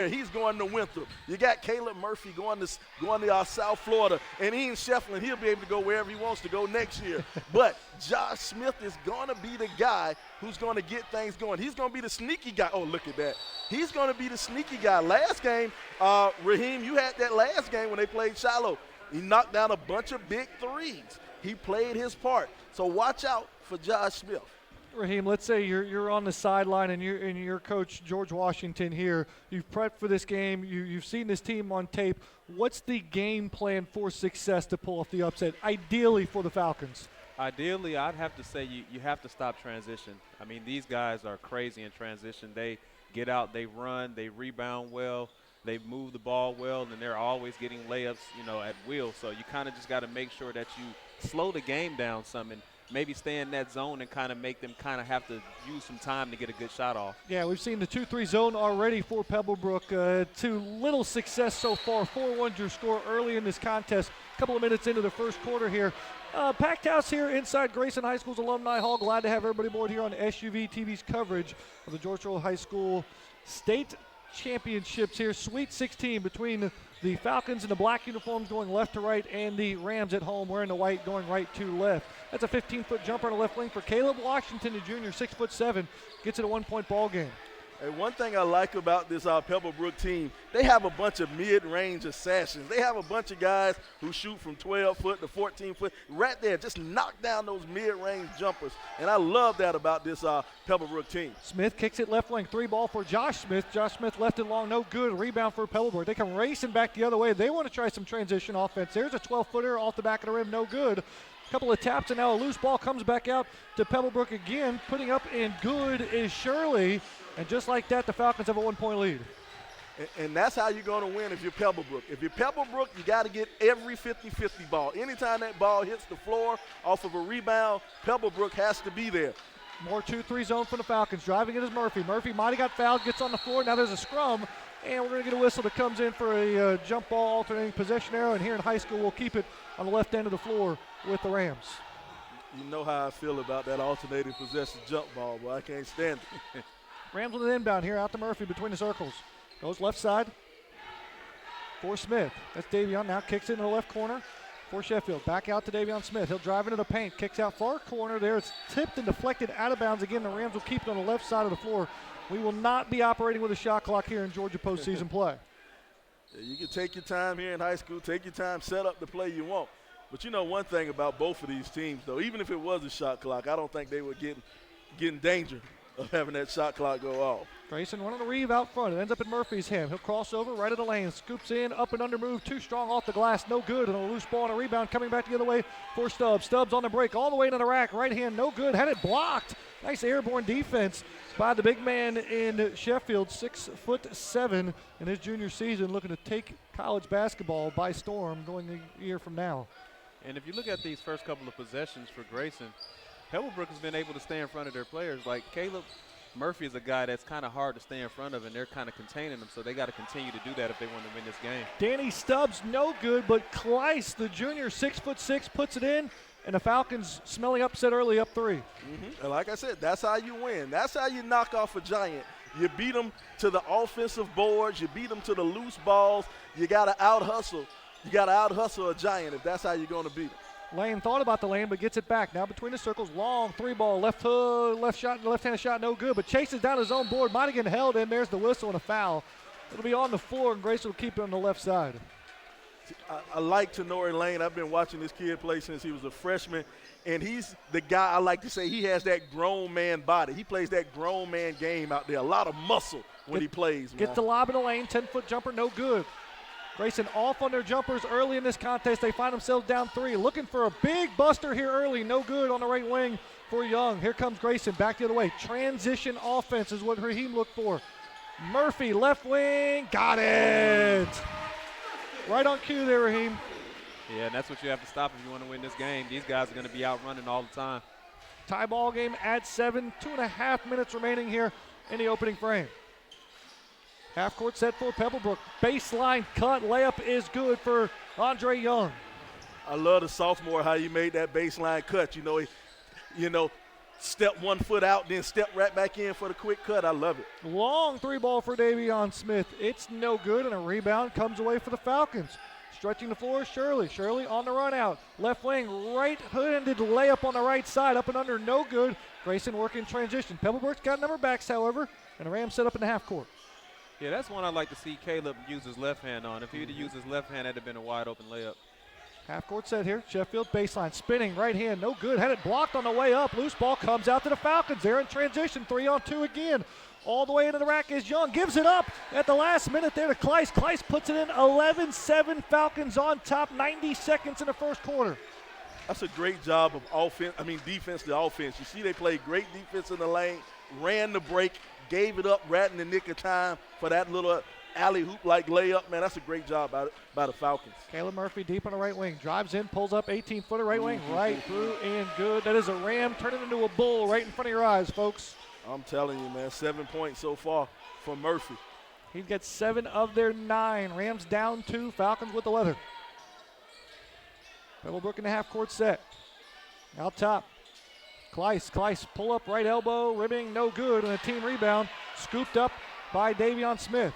He's going to Winthrop. You got Caleb Murphy going to South Florida, and Ian Shefflin, he'll be able to go wherever he wants to go next year. But Josh Smith is going to be the guy who's going to get things going. He's going to be the sneaky guy. Oh, look at that. He's going to be the sneaky guy. Last game, Raheem, you had that last game when they played Shiloh. He knocked down a bunch of big threes. He played his part. So watch out for Josh Smith. Raheem, let's say you're on the sideline and your coach, George Washington, here. You've prepped for this game. You've seen this team on tape. What's the game plan for success to pull off the upset, ideally for the Falcons? Ideally, I'd have to say you have to stop transition. I mean, these guys are crazy in transition. They get out, they run, they rebound well, they move the ball well, and they're always getting layups, at will. So you kind of just got to make sure that you slow the game down some and maybe stay in that zone and kind of make them kind of have to use some time to get a good shot off. Yeah, we've seen the 2-3 zone already for Pebblebrook. To little success so far. 4-1 your score early in this contest. A couple of minutes into the first quarter here. Packed house here inside Grayson High School's Alumni Hall. Glad to have everybody aboard here on SUV TV's coverage of the George Royal High School State Championships here. Sweet 16 between the Falcons in the black uniforms going left to right, and the Rams at home wearing the white going right to left. That's a 15-foot jumper on the left wing for Caleb Washington, the junior, 6'7", gets it a 1-point ball game. Hey, one thing I like about this Pebblebrook team, they have a bunch of mid-range assassins. They have a bunch of guys who shoot from 12 foot to 14 foot. Right there, just knock down those mid-range jumpers. And I love that about this Pebblebrook team. Smith kicks it left wing, 3 ball for Josh Smith. Josh Smith left it long, no good. Rebound for Pebblebrook. They come racing back the other way. They want to try some transition offense. There's a 12-footer off the back of the rim, no good. Couple of taps, and now a loose ball comes back out to Pebblebrook again. Putting up and good is Shirley. And just like that, the Falcons have a 1-point lead. And that's how you're going to win if you're Pebblebrook. If you're Pebblebrook, you got to get every 50-50 ball. Anytime that ball hits the floor off of a rebound, Pebblebrook has to be there. More 2-3 zone for the Falcons. Driving it is Murphy. Murphy might have got fouled, gets on the floor. Now there's a scrum, and we're going to get a whistle that comes in for a jump ball alternating possession arrow. And here in high school, we'll keep it on the left end of the floor with the Rams. You know how I feel about that alternating possession jump ball, but I can't stand it. Rams with an inbound here out to Murphy between the circles. Goes left side for Smith. That's Davion now, kicks it in the left corner for Sheffield. Back out to Davion Smith. He'll drive into the paint, kicks out far corner there. It's tipped and deflected out of bounds. Again, the Rams will keep it on the left side of the floor. We will not be operating with a shot clock here in Georgia postseason play. Yeah, you can take your time here in high school, take your time, set up the play you want. But you know one thing about both of these teams, though, even if it was a shot clock, I don't think they would get in danger of having that shot clock go off. Grayson running a reeve out front. It ends up in Murphy's hand. He'll cross over right of the lane. Scoops in, up and under move. Too strong off the glass. No good. And a loose ball and a rebound coming back the other way for Stubbs. Stubbs on the break all the way to the rack. Right hand, no good. Had it blocked. Nice airborne defense by the big man in Sheffield. 6'7" in his junior season, looking to take college basketball by storm going a year from now. And if you look at these first couple of possessions for Grayson, Pebblebrook has been able to stay in front of their players. Like Caleb Murphy is a guy that's kind of hard to stay in front of, and they're kind of containing him, so they got to continue to do that if they want to win this game. Danny Stubbs, no good, but Kleiss, the junior, 6'6", puts it in, and the Falcons smelling upset early, up 3. Mm-hmm. And like I said, that's how you win. That's how you knock off a giant. You beat them to the offensive boards. You beat them to the loose balls. You got to out-hustle. You got to out-hustle a giant if that's how you're going to beat them. Lane thought about the lane, but gets it back. Now between the circles, long 3-ball, left hook, left-handed shot, no good, but chases down his own board. Might have gotten held in. There's the whistle and a foul. It'll be on the floor, and Grayson will keep it on the left side. I like Tenori Lane. I've been watching this kid play since he was a freshman, and he's the guy I like to say he has that grown man body. He plays that grown man game out there. A lot of muscle when he plays. Gets the lob in the lane, 10-foot jumper, no good. Grayson off on their jumpers early in this contest. They find themselves down 3. Looking for a big buster here early. No good on the right wing for Young. Here comes Grayson back the other way. Transition offense is what Raheem looked for. Murphy, left wing. Got it. Right on cue there, Raheem. Yeah, and that's what you have to stop if you want to win this game. These guys are going to be out running all the time. Tie ball game at 7. 2.5 minutes remaining here in the opening frame. Half court set for Pebblebrook. Baseline cut. Layup is good for Andre Young. I love the sophomore, how he made that baseline cut. step 1 foot out, then step right back in for the quick cut. I love it. Long 3 ball for Davion Smith. It's no good, and a rebound comes away for the Falcons. Stretching the floor, Shirley. Shirley on the run out. Left wing, right-handed layup on the right side, up and under, no good. Grayson working transition. Pebblebrook's got number backs, however, and the Rams set up in the half court. Yeah, that's one I'd like to see Caleb use his left hand on. If he'd have used his left hand, that'd have been a wide open layup. Half court set here. Sheffield baseline spinning right hand, no good. Had it blocked on the way up. Loose ball comes out to the Falcons. They're in transition. 3-on-2 again. All the way into the rack is Young. Gives it up at the last minute there to Kleiss. Kleiss puts it in. 11-7. Falcons on top. 90 seconds in the first quarter. That's a great job of defense to offense. You see they played great defense in the lane, ran the break, gave it up right in the nick of time for that little alley hoop-like layup. Man, that's a great job by the Falcons. Caleb Murphy deep on the right wing. Drives in, pulls up 18-footer right wing. Right through and good. That is a Ram turning into a bull right in front of your eyes, folks. I'm telling you, man, 7 points so far for Murphy. He's got 7 of their 9. Rams down 2. Falcons with the leather. Pebblebrook in the half-court set. Out top. Kleiss pull up right elbow, ribbing, no good, and a team rebound scooped up by Davion Smith.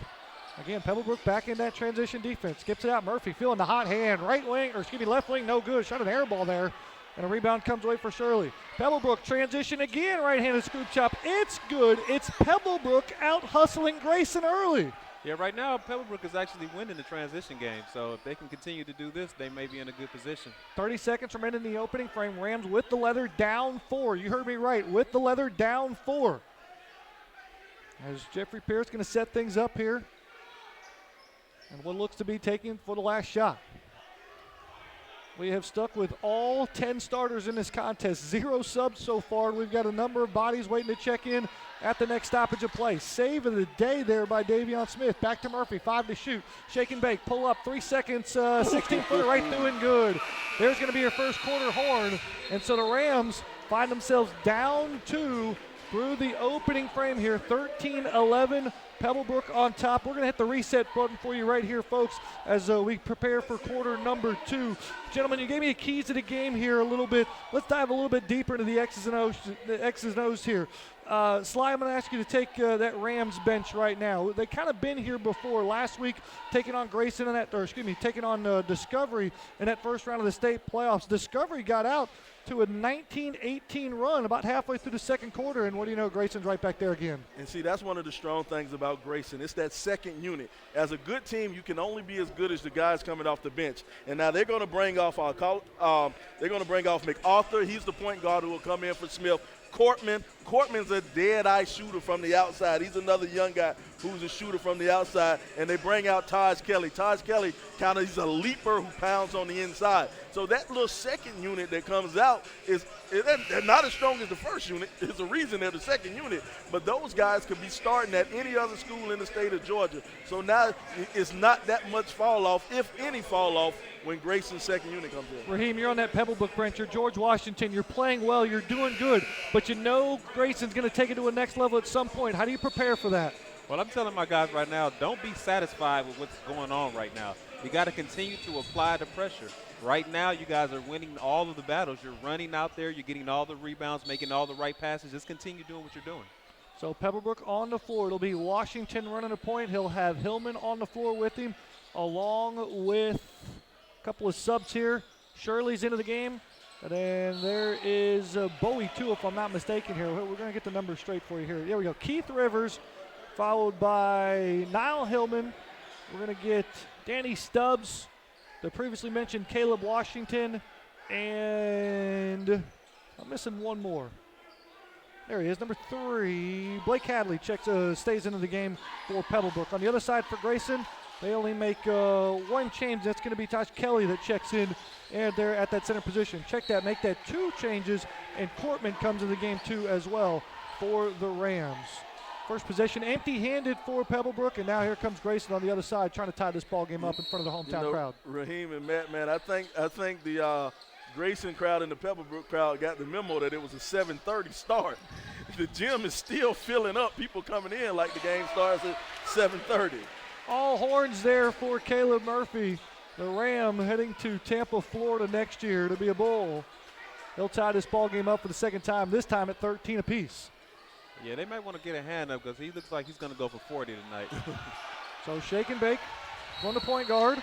Again, Pebblebrook back in that transition defense. Skips it out. Murphy feeling the hot hand. Left wing, no good. Shot an air ball there. And a rebound comes away for Shirley. Pebblebrook transition again. Right-handed scoop chop. It's good. It's Pebblebrook out hustling Grayson early. Yeah, right now Pebblebrook is actually winning the transition game. So if they can continue to do this, they may be in a good position. 30 seconds remaining in the opening frame. Rams with the leather down 4. You heard me right. With the leather down 4. As Jeffrey Pierce going to set things up here. And what looks to be taking for the last shot. We have stuck with all 10 starters in this contest. 0 subs so far. We've got a number of bodies waiting to check in at the next stoppage of play. Save of the day there by Davion Smith. Back to Murphy, 5 to shoot. Shake and bake, pull up, 3 seconds, 16-footer right through and good. There's going to be your first quarter horn. And so the Rams find themselves down 2 through the opening frame here. 13-11. Pebblebrook on top. We're going to hit the reset button for you right here, folks, as we prepare for quarter number 2. Gentlemen, you gave me the keys to the game here a little bit. Let's dive a little bit deeper into the X's and O's here. Sly, I'm going to ask you to take that Rams bench right now. They kind of been here before. Last week, taking on Grayson taking on Discovery in that first round of the state playoffs. Discovery got out to a 19-18 run about halfway through the second quarter, and what do you know, Grayson's right back there again. And see, that's one of the strong things about Grayson. It's that second unit. As a good team, you can only be as good as the guys coming off the bench. And now they're going to bring off MacArthur. He's the point guard who will come in for Smith. Cortman's a dead-eye shooter from the outside. He's another young guy who's a shooter from the outside. And they bring out Taj Kelly. Taj Kelly, he's a leaper who pounds on the inside. So that little second unit that comes out, they're not as strong as the first unit. There's a reason they're the second unit. But those guys could be starting at any other school in the state of Georgia. So now it's not that much fall-off, if any fall-off, when Grayson's second unit comes in. Raheem, you're on that Pebblebrook bench. You're George Washington. You're playing well. You're doing good. But you know Grayson's going to take it to a next level at some point. How do you prepare for that? Well, I'm telling my guys right now, don't be satisfied with what's going on right now. You got to continue to apply the pressure. Right now, you guys are winning all of the battles. You're running out there. You're getting all the rebounds, making all the right passes. Just continue doing what you're doing. So Pebblebrook on the floor. It'll be Washington running a point. He'll have Hillman on the floor with him, along with a couple of subs here. Shirley's into the game. And then there is Bowie, too, if I'm not mistaken here. We're going to get the numbers straight for you here. There we go. Keith Rivers, followed by Niall Hillman. We're going to get Danny Stubbs, the previously mentioned Caleb Washington, and I'm missing one more. There he is, number 3. Blake Hadley stays into the game for Pebblebrook. On the other side for Grayson, they only make one change. That's going to be Taj Kelly that checks in and they're at that center position. Check that, make that 2 changes, and Cortman comes in the game too as well for the Rams. First possession empty-handed for Pebblebrook, and now here comes Grayson on the other side trying to tie this ball game up in front of the hometown crowd. Raheem and Matt, man, I think the Grayson crowd and the Pebblebrook crowd got the memo that it was a 7:30 start. The gym is still filling up. People coming in like the game starts at 7:30. All horns there for Caleb Murphy, the Ram heading to Tampa, Florida next year to be a Bull. They'll tie this ball game up for the second time, this time at 13 apiece. Yeah, they might want to get a hand up because he looks like he's going to go for 40 tonight. So shake and bake from the point guard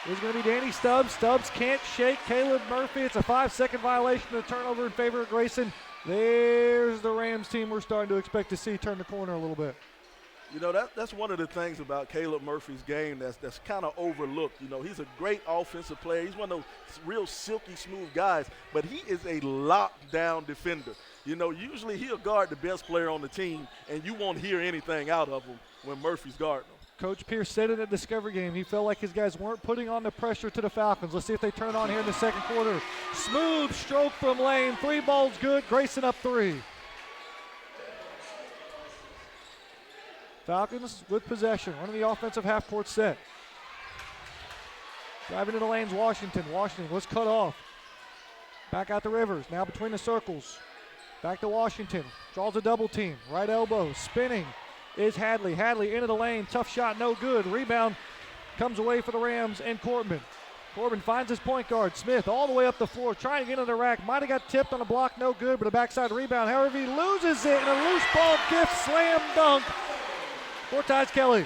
is going to be Danny Stubbs. Stubbs can't shake Caleb Murphy. It's a 5-second violation of the turnover in favor of Grayson. There's the Rams team we're starting to expect to see turn the corner a little bit. You know, that's one of the things about Caleb Murphy's game that's kind of overlooked. You know, he's a great offensive player. He's one of those real silky smooth guys, but he is a lockdown defender. You know, usually he'll guard the best player on the team, and you won't hear anything out of him when Murphy's guarding him. Coach Pierce said in the Discovery game he felt like his guys weren't putting on the pressure to the Falcons. Let's see if they turn it on here in the second quarter. Smooth stroke from Lane. 3 balls good. Grayson up 3. Falcons with possession, running the offensive half-court set. Driving into the lanes, Washington. Washington was cut off. Back out to Rivers, now between the circles. Back to Washington, draws a double team. Right elbow, spinning is Hadley. Hadley into the lane, tough shot, no good. Rebound comes away for the Rams and Corbin. Corbin finds his point guard, Smith, all the way up the floor, trying to get into the rack. Might have got tipped on a block, no good, but a backside rebound. However, he loses it, and a loose ball gift slam dunk for Taj Kelly.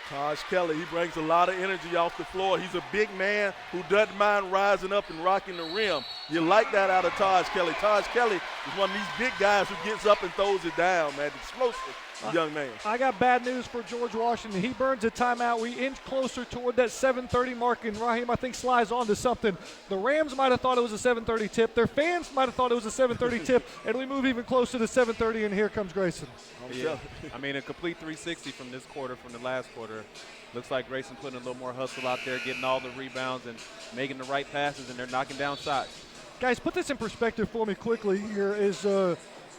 Taj Kelly, he brings a lot of energy off the floor. He's a big man who doesn't mind rising up and rocking the rim. You like that out of Taj Kelly. Taj Kelly is one of these big guys who gets up and throws it down, man. Explosive young man. I got bad news for George Washington. He burns a timeout. We inch closer toward that 7:30 mark, and Raheem, I think, slides onto something. The Rams might have thought it was a 7:30 tip. Their fans might have thought it was a 7:30 tip, and we move even closer to 7:30, and here comes Grayson. Yeah. I mean, a complete 360 from this quarter, from the last quarter. Looks like Grayson putting a little more hustle out there, getting all the rebounds and making the right passes, and they're knocking down shots. Guys, put this in perspective for me quickly. Here is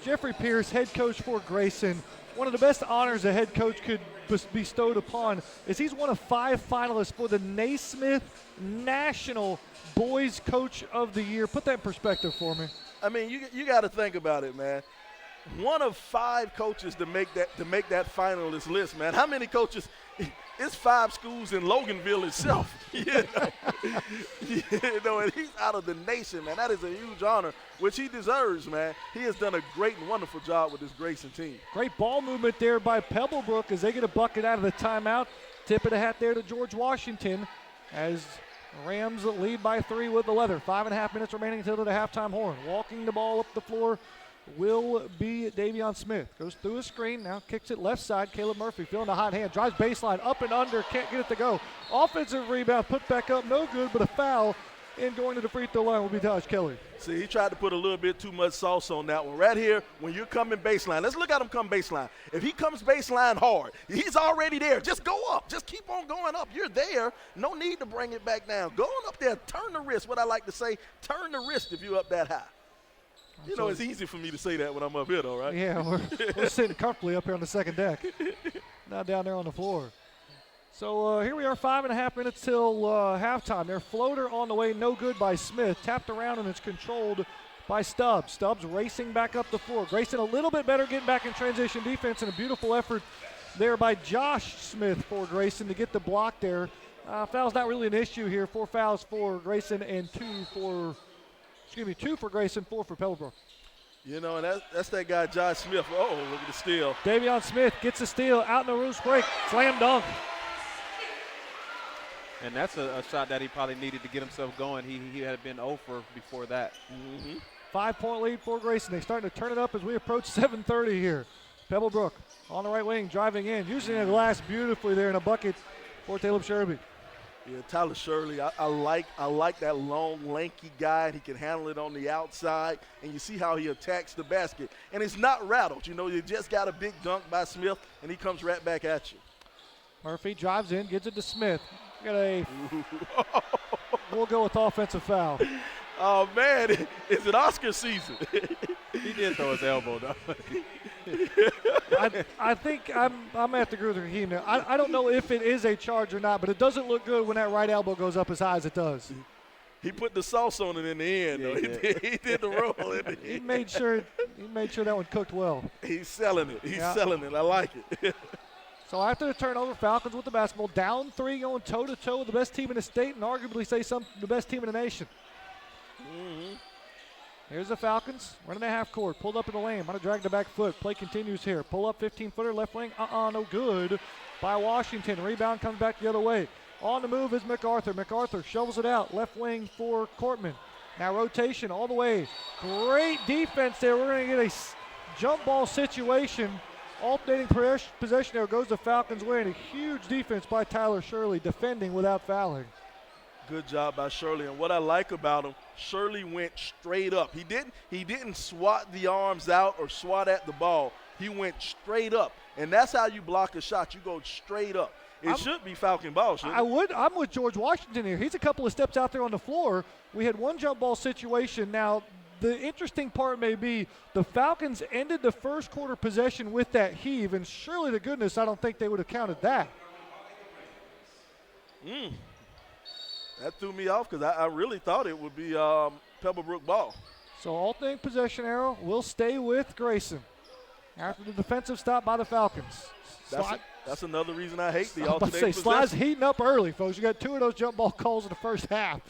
Jeffrey Pierce, head coach for Grayson. One of the best honors a head coach could bestowed upon is he's one of 5 finalists for the Naismith National Boys Coach of the Year. Put that in perspective for me. I mean, you got to think about it, man. One of 5 coaches to make that finalist list, man. How many coaches? It's 5 schools in Loganville itself. You know, and he's out of the nation, man. That is a huge honor, which he deserves, man. He has done a great and wonderful job with this Grayson team. Great ball movement there by Pebblebrook as they get a bucket out of the timeout. Tip of the hat there to George Washington as Rams lead by 3 with the leather. 5.5 minutes remaining until the halftime horn. Walking the ball up the floor will be Davion Smith. Goes through a screen, now kicks it left side. Caleb Murphy feeling the hot hand, drives baseline, up and under, can't get it to go. Offensive rebound, put back up, no good, but a foul. And going to the free throw line will be Taj Kelly. See, he tried to put a little bit too much sauce on that one. Right here, when you're coming baseline, let's look at him come baseline. If he comes baseline hard, he's already there. Just go up. Just keep on going up. You're there. No need to bring it back down. Go on up there. Turn the wrist. What I like to say, turn the wrist if you're up that high. You know, it's easy for me to say that when I'm up here, though, right? Yeah, we're sitting comfortably up here on the second deck, not down there on the floor. So here we are, 5.5 minutes till halftime. Their floater on the way, no good by Smith. Tapped around, and it's controlled by Stubbs. Stubbs racing back up the floor. Grayson a little bit better getting back in transition defense, and a beautiful effort there by Josh Smith for Grayson to get the block there. Foul's not really an issue here. 4 fouls for Grayson and 2 for Grayson, 4 for Pebblebrook. You know, and that's that guy, Josh Smith. Oh, look at the steal. Davion Smith gets a steal out in the loose break. Slam dunk. And that's a shot that he probably needed to get himself going. He had been 0 for before that. 5-point lead for Grayson. They're starting to turn it up as we approach 7:30 here. Pebblebrook on the right wing, driving in, using the glass beautifully there in a bucket for Caleb Sherby. Yeah, Tyler Shirley, I like that long, lanky guy. He can handle it on the outside, and you see how he attacks the basket. And it's not rattled. You know, you just got a big dunk by Smith, and he comes right back at you. Murphy drives in, gives it to Smith. We'll go with offensive foul. Oh, man, is it Oscar season? He did throw his elbow, though. I think I'm going to have to agree with Raheem there. I don't know if it is a charge or not, but it doesn't look good when that right elbow goes up as high as it does. He put the sauce on it in the end, though. He did the roll in the He end. made sure that one cooked well. He's selling it. He's selling it. I like it. So after the turnover, Falcons with the basketball, down 3, going toe-to-toe with the best team in the state and arguably say the best team in the nation. Here's the Falcons running the half court, pulled up in the lane, might have dragged the back foot. Play continues here. Pull up 15-footer, left wing, no good by Washington. Rebound comes back the other way. On the move is MacArthur. MacArthur shovels it out, left wing for Cortman. Now rotation all the way. Great defense there. We're going to get a jump ball situation. Alternating possession there goes the Falcons' way, and a huge defense by Tyler Shirley, defending without fouling. Good job by Shirley, and what I like about him, Shirley went straight up. He didn't swat the arms out or swat at the ball. He went straight up, and that's how you block a shot. You go straight up. It should be Falcon ball, shouldn't it? I'm with George Washington here. He's a couple of steps out there on the floor. We had one jump ball situation. Now, the interesting part may be the Falcons ended the first quarter possession with that heave, and surely to goodness, I don't think they would have counted that. That threw me off because I really thought it would be Pebblebrook ball. So alternating possession arrow will stay with Grayson after the defensive stop by the Falcons. That's another reason I hate the I was about to say, alternating Sly's possession. heating up early, folks. You got 2 of those jump ball calls in the first half.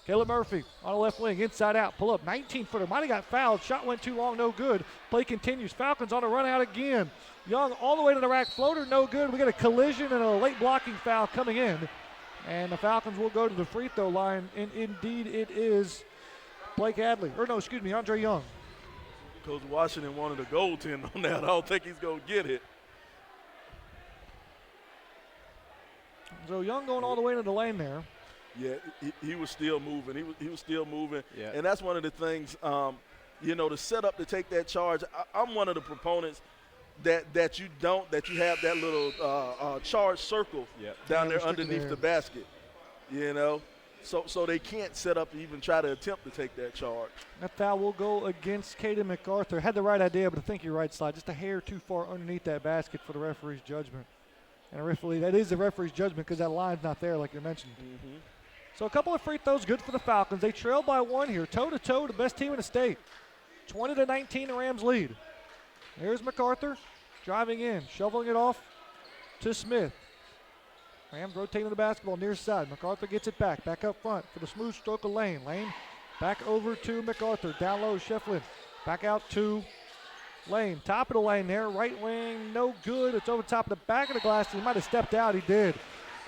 Caleb Murphy on the left wing, inside out, pull up, 19-footer. Might have got fouled. Shot went too long, no good. Play continues. Falcons on the run out again. Young all the way to the rack, floater, no good. We got a collision and a late blocking foul coming in. And the Falcons will go to the free throw line, and indeed it is Andre Young. Coach Washington wanted a goaltend on that. I don't think he's going to get it. So Young going all the way into the lane there. Yeah, he was still moving. He was still moving. Yeah. And that's one of the things, to set up to take that charge. I'm one of the proponents that you have that little charge circle down there underneath the basket, so they can't set up to even try to attempt to take that charge. That foul will go against Caden MacArthur. Had the right idea, but I think you're right, Sly. Just a hair too far underneath that basket for the referee's judgment. And that is the referee's judgment because that line's not there like you mentioned. Mm-hmm. So a couple of free throws good for the Falcons. They trail by 1 here, toe-to-toe, the best team in the state. 20-19, the Rams lead. There's MacArthur driving in, shoveling it off to Smith. Rams rotating the basketball near side. MacArthur gets it back up front for the smooth stroke of Lane. Lane back over to MacArthur. Down low, Shefflin. Back out to Lane. Top of the lane there. Right wing, no good. It's over top of the back of the glass. He might have stepped out. He did.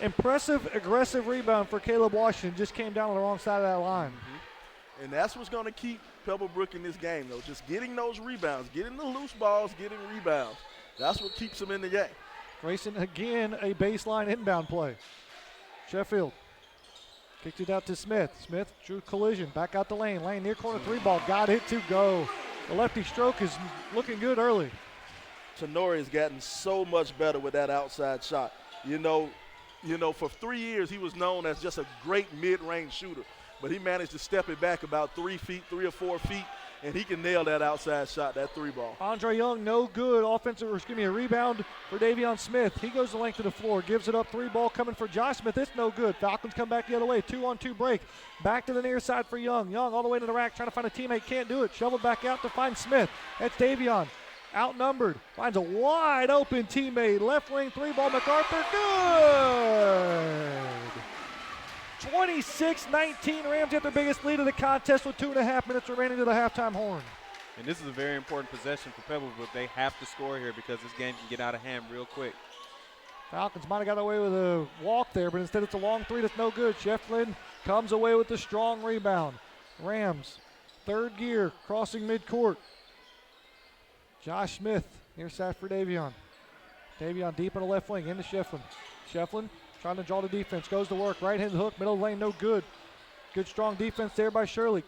Impressive, aggressive rebound for Caleb Washington. Just came down on the wrong side of that line. Mm-hmm. And that's what's going to keep Pebblebrook in this game, though. Just getting those rebounds, getting the loose balls, getting rebounds. That's what keeps them in the game. Grayson again, a baseline inbound play. Sheffield kicked it out to Smith. Smith drew collision. Back out the lane. Lane near corner 3 ball. Got it to go. The lefty stroke is looking good early. Tenori has gotten so much better with that outside shot. For 3 years he was known as just a great mid-range shooter, but he managed to step it back about 3 or 4 feet, and he can nail that outside shot, that 3 ball. Andre Young, no good. A rebound for Davion Smith. He goes the length of the floor, gives it up. 3 ball coming for Josh Smith. It's no good. Falcons come back the other way. 2-on-2 break. Back to the near side for Young. Young all the way to the rack, trying to find a teammate. Can't do it. Shoveled back out to find Smith. That's Davion. Outnumbered. Finds a wide open teammate. Left wing 3 ball. MacArthur. Good. 26-19. Rams get their biggest lead of the contest with 2.5 minutes remaining to the halftime horn. And this is a very important possession for Pebblebrook. They have to score here because this game can get out of hand real quick. Falcons might have got away with a walk there, but instead it's a long 3 that's no good. Shefflin comes away with the strong rebound. Rams, third gear, crossing midcourt. Josh Smith, near side for Davion. Davion deep on the left wing, into Shefflin. Shefflin trying to draw the defense, goes to work. Right hand hook, middle lane, no good. Good strong defense there by Shirley.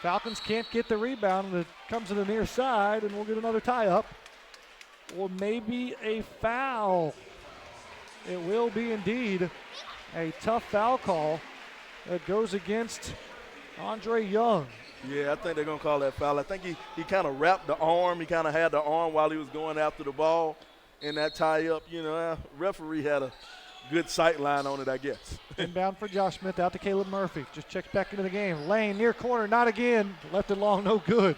Falcons can't get the rebound, and it comes to the near side, and we'll get another tie-up. Or maybe a foul. It will be indeed a tough foul call that goes against Andre Young. Yeah, I think they're going to call that foul. I think he kind of wrapped the arm. He kind of had the arm while he was going after the ball in that tie-up. Referee had a good sight line on it, I guess. Inbound for Josh Smith, out to Caleb Murphy. Just checks back into the game. Lane near corner, not again. Left it long, no good.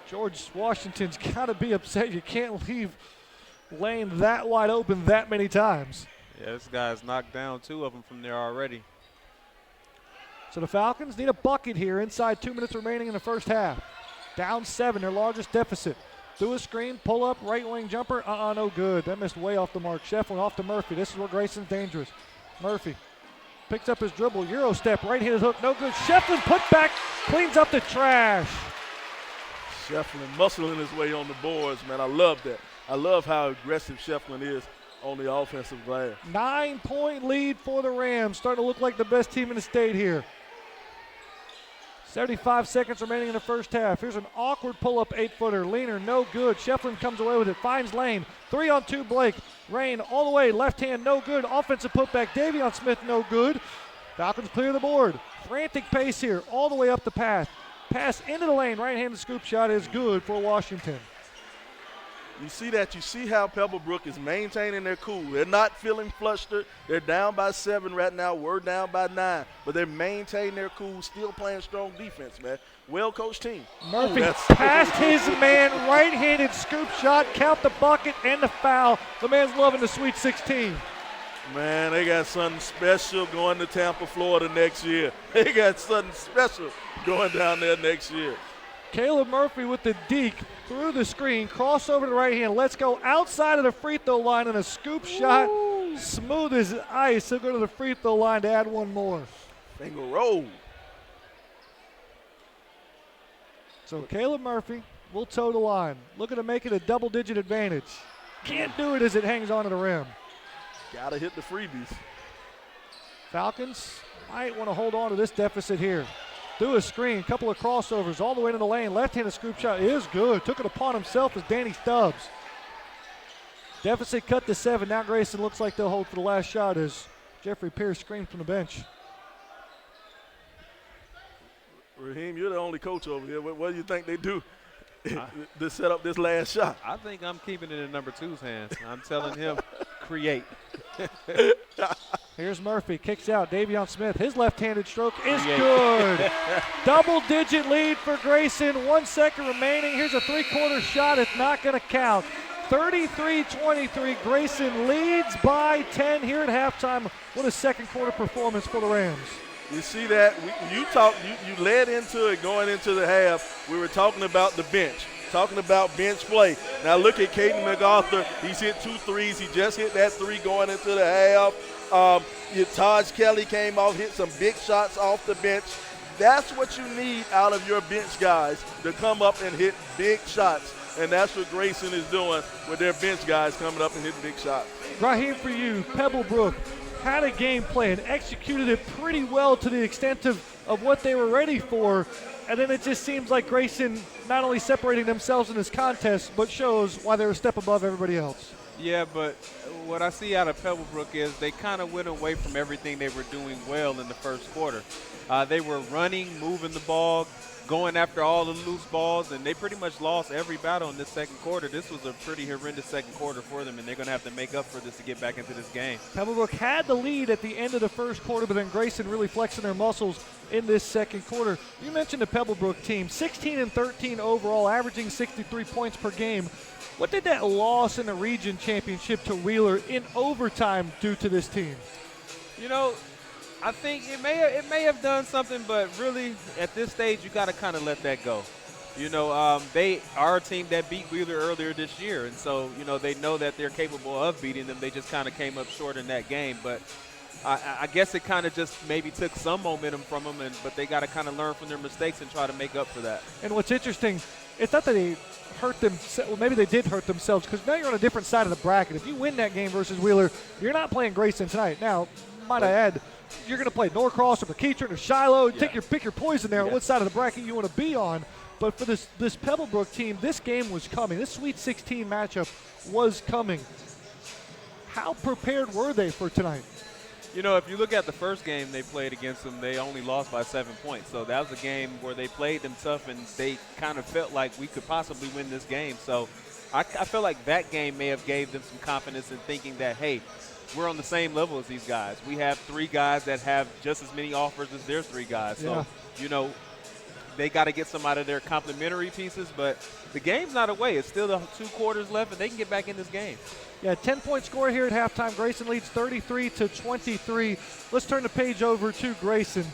George Washington's got to be upset. You can't leave Lane that wide open that many times. Yeah, this guy's knocked down 2 of them from there already. So the Falcons need a bucket here inside 2 minutes remaining in the first half. Down 7, their largest deficit. Through a screen, pull up, right wing jumper. No good. That missed way off the mark. Shefflin off to Murphy. This is where Grayson's dangerous. Murphy picks up his dribble. Euro step, right-handed hook, no good. Shefflin put back, cleans up the trash. Shefflin muscling his way on the boards, man. I love that. I love how aggressive Shefflin is on the offensive glass. 9-point lead for the Rams. Starting to look like the best team in the state here. 75 seconds remaining in the first half. Here's an awkward pull-up 8-footer. Leaner, no good. Shefflin comes away with it, finds Lane. 3-on-2 Blake. Rain all the way, left hand, no good. Offensive putback, Davion Smith, no good. Falcons clear the board. Frantic pace here, all the way up the path. Pass into the lane, right-handed scoop shot is good for Washington. You see that. You see how Pebblebrook is maintaining their cool. They're not feeling flustered. They're down by 7 right now. We're down by 9. But they're maintaining their cool, still playing strong defense, man. Well-coached team. Murphy passed his man, right-handed scoop shot, count the bucket and the foul. The man's loving the Sweet 16. Man, they got something special going to Tampa, Florida next year. They got something special going down there next year. Caleb Murphy with the deke through the screen, crossover to the right hand. Let's go outside of the free throw line and a scoop shot. Smooth as ice. He'll go to the free throw line to add one more. Finger roll. So Caleb Murphy will toe the line. Looking to make it a double-digit advantage. Can't do it as it hangs onto the rim. Gotta hit the freebies. Falcons might want to hold on to this deficit here. Through a screen, couple of crossovers all the way into the lane. Left-handed scoop shot is good. Took it upon himself as Danny Stubbs. Deficit cut to 7. Now Grayson looks like they'll hold for the last shot as Jeffrey Pierce screams from the bench. Raheem, you're the only coach over here. What do you think they do to set up this last shot? I think I'm keeping it in number 2's hands. I'm telling him, create. Here's Murphy, kicks out. Davion Smith, his left-handed stroke is good. Double-digit lead for Grayson. 1 second remaining. Here's a three-quarter shot. It's not going to count. 33-23. Grayson leads by 10 here at halftime. What a second quarter performance for the Rams. You see that? You led into it going into the half. We were talking about the bench, talking about bench play. Now look at Caden MacArthur. He's hit 2 threes. He just hit that 3 going into the half. Taj Kelly came off, hit some big shots off the bench. That's what you need out of your bench guys, to come up and hit big shots. And that's what Grayson is doing with their bench guys, coming up and hitting big shots. Raheem, for you, Pebblebrook had a game plan, executed it pretty well to the extent of what they were ready for. And then it just seems like Grayson not only separating themselves in this contest, but shows why they're a step above everybody else. Yeah, but what I see out of Pebblebrook is they kind of went away from everything they were doing well in the first quarter. They were running, moving the ball, going after all the loose balls, and they pretty much lost every battle in this second quarter. This was a pretty horrendous second quarter for them, and they're going to have to make up for this to get back into this game. Pebblebrook had the lead at the end of the first quarter, but then Grayson really flexing their muscles in this second quarter. You mentioned the Pebblebrook team, 16-13 overall, averaging 63 points per game. What did that loss in the region championship to Wheeler in overtime do to this team? You know, I think it may have done something, but really at this stage you got to kind of let that go. You know, they are a team that beat Wheeler earlier this year, and so you know they know that they're capable of beating them. They just kind of came up short in that game, but I guess it kind of just maybe took some momentum from them, but they got to kind of learn from their mistakes and try to make up for that. And what's interesting, it's not that they hurt themselves. Well, maybe they did hurt themselves because now you're on a different side of the bracket. If you win that game versus Wheeler, you're not playing Grayson tonight. Now, might I add, you're going to play Norcross or McEachern or Shiloh. Yeah. Pick your poison there on what side of the bracket you want to be on. But for this Pebblebrook team, this game was coming. This Sweet 16 matchup was coming. How prepared were they for tonight? You know, if you look at the first game they played against them, they only lost by 7 points. So that was a game where they played them tough, and they kind of felt like we could possibly win this game. So I feel like that game may have gave them some confidence in thinking that, hey, we're on the same level as these guys. We have 3 guys that have just as many offers as their 3 guys. So, you know, they got to get some out of their complementary pieces, but the game's not away. It's still the 2 quarters left, and they can get back in this game. Yeah, 10-point score here at halftime. Grayson leads 33-23. Let's turn the page over to Grayson.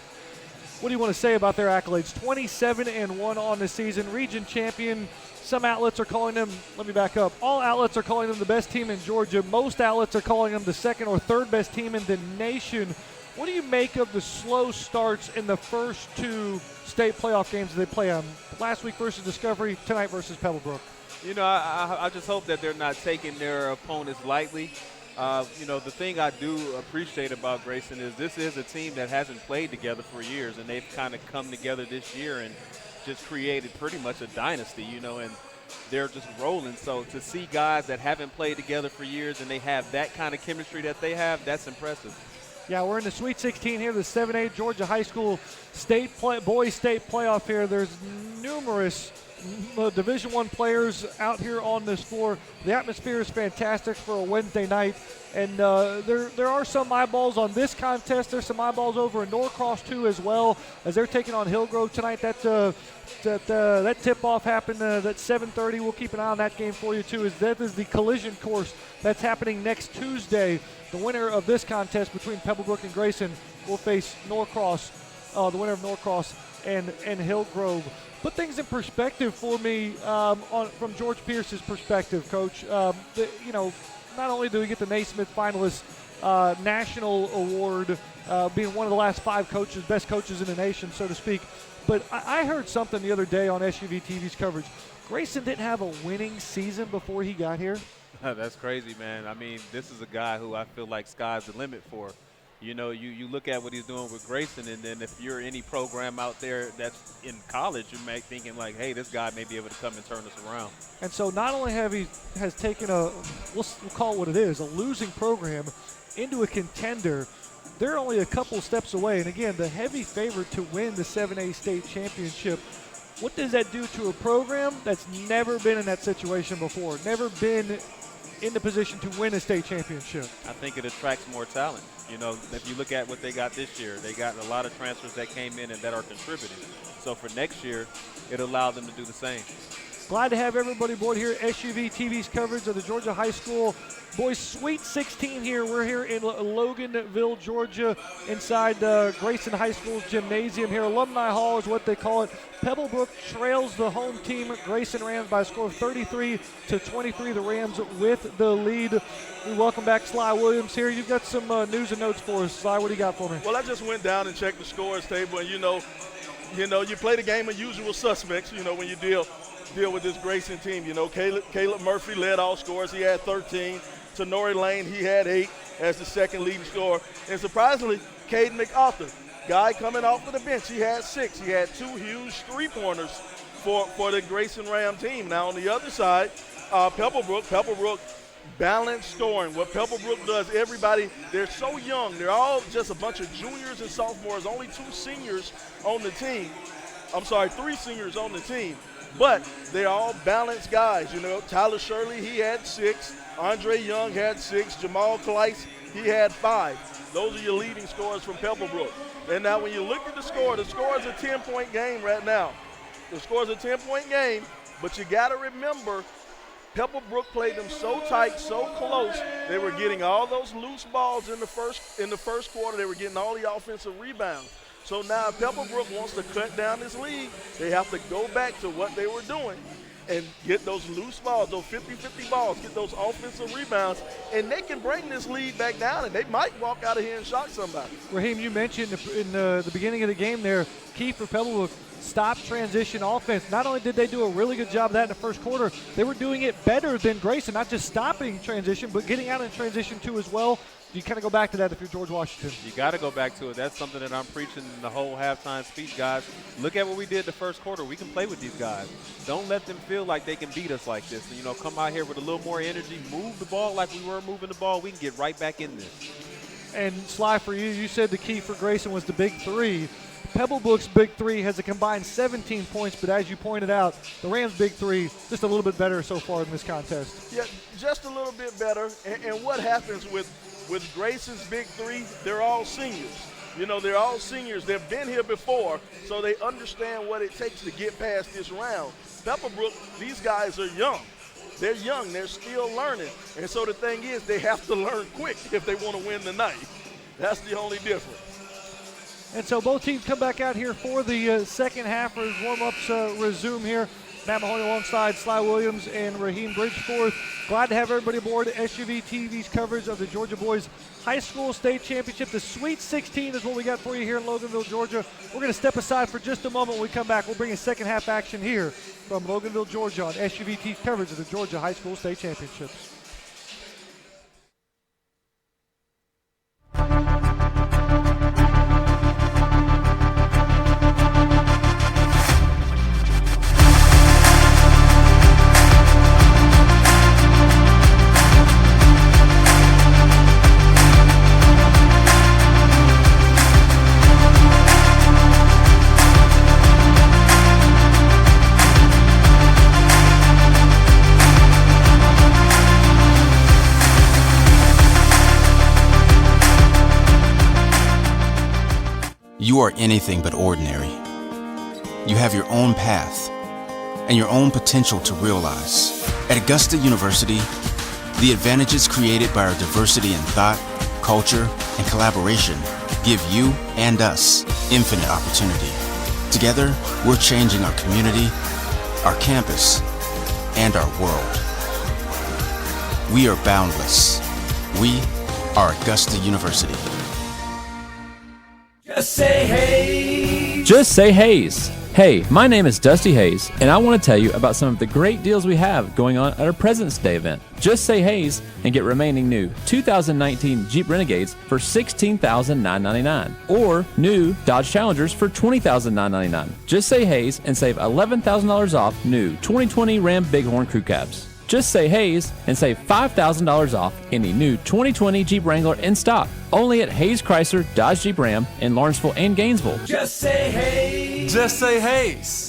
what do you want to say about their accolades? 27-1 on the season, region champion. Some outlets are calling them, let me back up, all outlets are calling them the best team in Georgia. Most outlets are calling them the second or third best team in the nation. What do you make of the slow starts in the first 2 state playoff games that they play on? Last week versus Discovery, tonight versus Pebblebrook. You know, I just hope that they're not taking their opponents lightly. You know, the thing I do appreciate about Grayson is this is a team that hasn't played together for years, and they've kind of come together this year and just created pretty much a dynasty, you know, and they're just rolling. So to see guys that haven't played together for years and they have that kind of chemistry that they have, that's impressive. Yeah, we're in the Sweet 16 here, the 7A Georgia High School boys state playoff here. There's numerous Division I players out here on this floor. The atmosphere is fantastic for a Wednesday night, and there are some eyeballs on this contest. There's some eyeballs over in Norcross too, as well, as they're taking on Hillgrove tonight. That tip-off happened at 7:30. We'll keep an eye on that game for you too. That is the collision course that's happening next Tuesday. The winner of this contest between Pebblebrook and Grayson will face Norcross, the winner of Norcross and Hillgrove. Put things in perspective for me from George Pierce's perspective, Coach. You know, not only do we get the Naismith finalist national award, being one of the last 5 coaches, best coaches in the nation, so to speak, but I heard something the other day on SUV TV's coverage. Grayson didn't have a winning season before he got here. That's crazy, man. I mean, this is a guy who I feel like sky's the limit for. You know, you look at what he's doing with Grayson, and then if you're any program out there that's in college, you may thinking like, hey, this guy may be able to come and turn us around. And so not only has taken we'll call it what it is, a losing program into a contender, they're only a couple steps away. And again, the heavy favorite to win the 7A state championship. What does that do to a program that's never been in that situation before, never been in the position to win a state championship? I think it attracts more talent. You know, if you look at what they got this year, they got a lot of transfers that came in and that are contributing. So for next year, it allowed them to do the same. Glad to have everybody aboard here. SUV TV's coverage of the Georgia High School Boys Sweet 16 here. We're here in Loganville, Georgia, inside Grayson High School's gymnasium here. Alumni Hall is what they call it. Pebblebrook trails the home team, Grayson Rams, by a score of 33-23. The Rams with the lead. We welcome back Sly Williams here. You've got some news and notes for us. Sly, what do you got for me? Well, I just went down and checked the scores table, and you play the game of usual suspects, when you deal with this Grayson team. Caleb Murphy led all scores. He had 13. Tenori Lane, he had 8 as the second leading scorer. And surprisingly, Caden McArthur, guy coming off of the bench, he had 6. He had 2 huge three-pointers for the Grayson Ram team. Now on the other side, Pebblebrook balanced scoring. What Pebblebrook does, everybody, they're so young. They're all just a bunch of juniors and sophomores, only 2 seniors on the team. 3 seniors on the team. But they're all balanced guys. Tyler Shirley, he had 6. Andre Young had 6. Jamal Kleiss, he had 5. Those are your leading scorers from Pebblebrook. And now when you look at the score is a 10-point game right now. The score is a 10-point game, but you got to remember, Pebblebrook played them so tight, so close. They were getting all those loose balls in the first quarter. They were getting all the offensive rebounds. So now if Pebblebrook wants to cut down this lead, they have to go back to what they were doing and get those loose balls, those 50-50 balls, get those offensive rebounds, and they can bring this lead back down, and they might walk out of here and shock somebody. Raheem, you mentioned in the beginning of the game there, key for Pebblebrook, stop transition offense. Not only did they do a really good job of that in the first quarter, they were doing it better than Grayson, not just stopping transition, but getting out in transition too as well. You kind of go back to that if you're George Washington. You got to go back to it. That's something that I'm preaching in the whole halftime speech, guys. Look at what we did the first quarter. We can play with these guys. Don't let them feel like they can beat us like this. And, come out here with a little more energy, move the ball like we were moving the ball. We can get right back in this. And, Sly, for you said the key for Grayson was the big 3. Pebblebrook's big 3 has a combined 17 points, but as you pointed out, the Rams' big 3 just a little bit better so far in this contest. Yeah, just a little bit better. And what happens with Grayson's big 3, they're all seniors. They're all seniors. They've been here before, so they understand what it takes to get past this round. Pebblebrook, these guys are young. They're young. They're still learning. And so the thing is, they have to learn quick if they want to win the night. That's the only difference. And so both teams come back out here for the second half as warm-ups resume here. Matt Mahoney alongside Sly Williams and Raheem Bridgeforth. Glad to have everybody aboard SUV TV's coverage of the Georgia Boys High School State Championship. The Sweet 16 is what we got for you here in Loganville, Georgia. We're going to step aside for just a moment. When we come back, we'll bring you second half action here from Loganville, Georgia on SUV TV's coverage of the Georgia High School State Championships. You are anything but ordinary. You have your own path and your own potential to realize. At Augusta University, the advantages created by our diversity in thought, culture, and collaboration give you and us infinite opportunity. Together, we're changing our community, our campus, and our world. We are boundless. We are Augusta University. Just say hey. Just say Hayes. Hey, my name is Dusty Hayes, and I want to tell you about some of the great deals we have going on at our President's Day event. Just say Hayes and get remaining new 2019 Jeep Renegades for $16,999 or new Dodge Challengers for $20,999. Just say Hayes and save $11,000 off new 2020 Ram Bighorn Crew Cabs. Just say Hayes and save $5,000 off any new 2020 Jeep Wrangler in stock. Only at Hayes Chrysler Dodge Jeep Ram in Lawrenceville and Gainesville. Just say hey. Just say Hayes.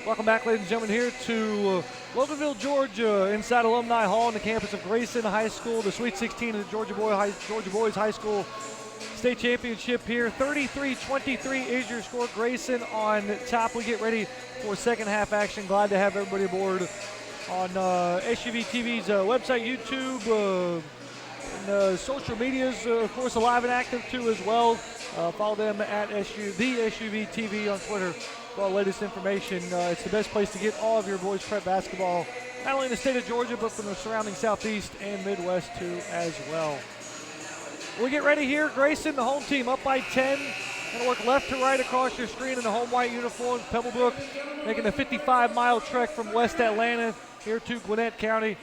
Welcome back, ladies and gentlemen, here to Loganville, Georgia, inside Alumni Hall on the campus of Grayson High School. The Sweet 16 of the Georgia Boys High School State Championship here. 33-23 is your score. Grayson on top. We get ready for second half action. Glad to have everybody aboard on SUV TV's website, YouTube, and social medias, of course, alive and active too as well. Follow them at the SUV TV on Twitter. For all the latest information. It's the best place to get all of your boys prep basketball, not only in the state of Georgia, but from the surrounding Southeast and Midwest too as well. We get ready here. Grayson, the home team, up by 10. Going to work left to right across your screen in the home white uniforms. Pebblebrook making the 55-mile trek from West Atlanta here to Gwinnett County.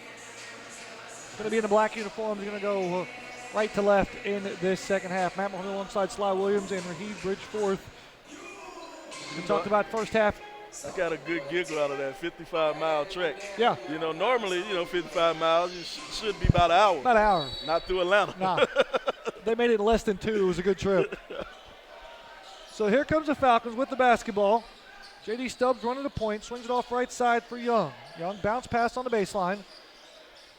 Going to be in the black uniforms. Going to go right to left in this second half. Matt Mahoney alongside Sly Williams and Raheem Bridgeforth. We talked about first half. I got a good giggle out of that 55-mile trek. Yeah. You know, normally, 55 miles should be about an hour. About an hour. Not through Atlanta. Nah. They made it in less than 2. It was a good trip. So here comes the Falcons with the basketball. J.D. Stubbs running the point, swings it off right side for Young. Young bounce pass on the baseline.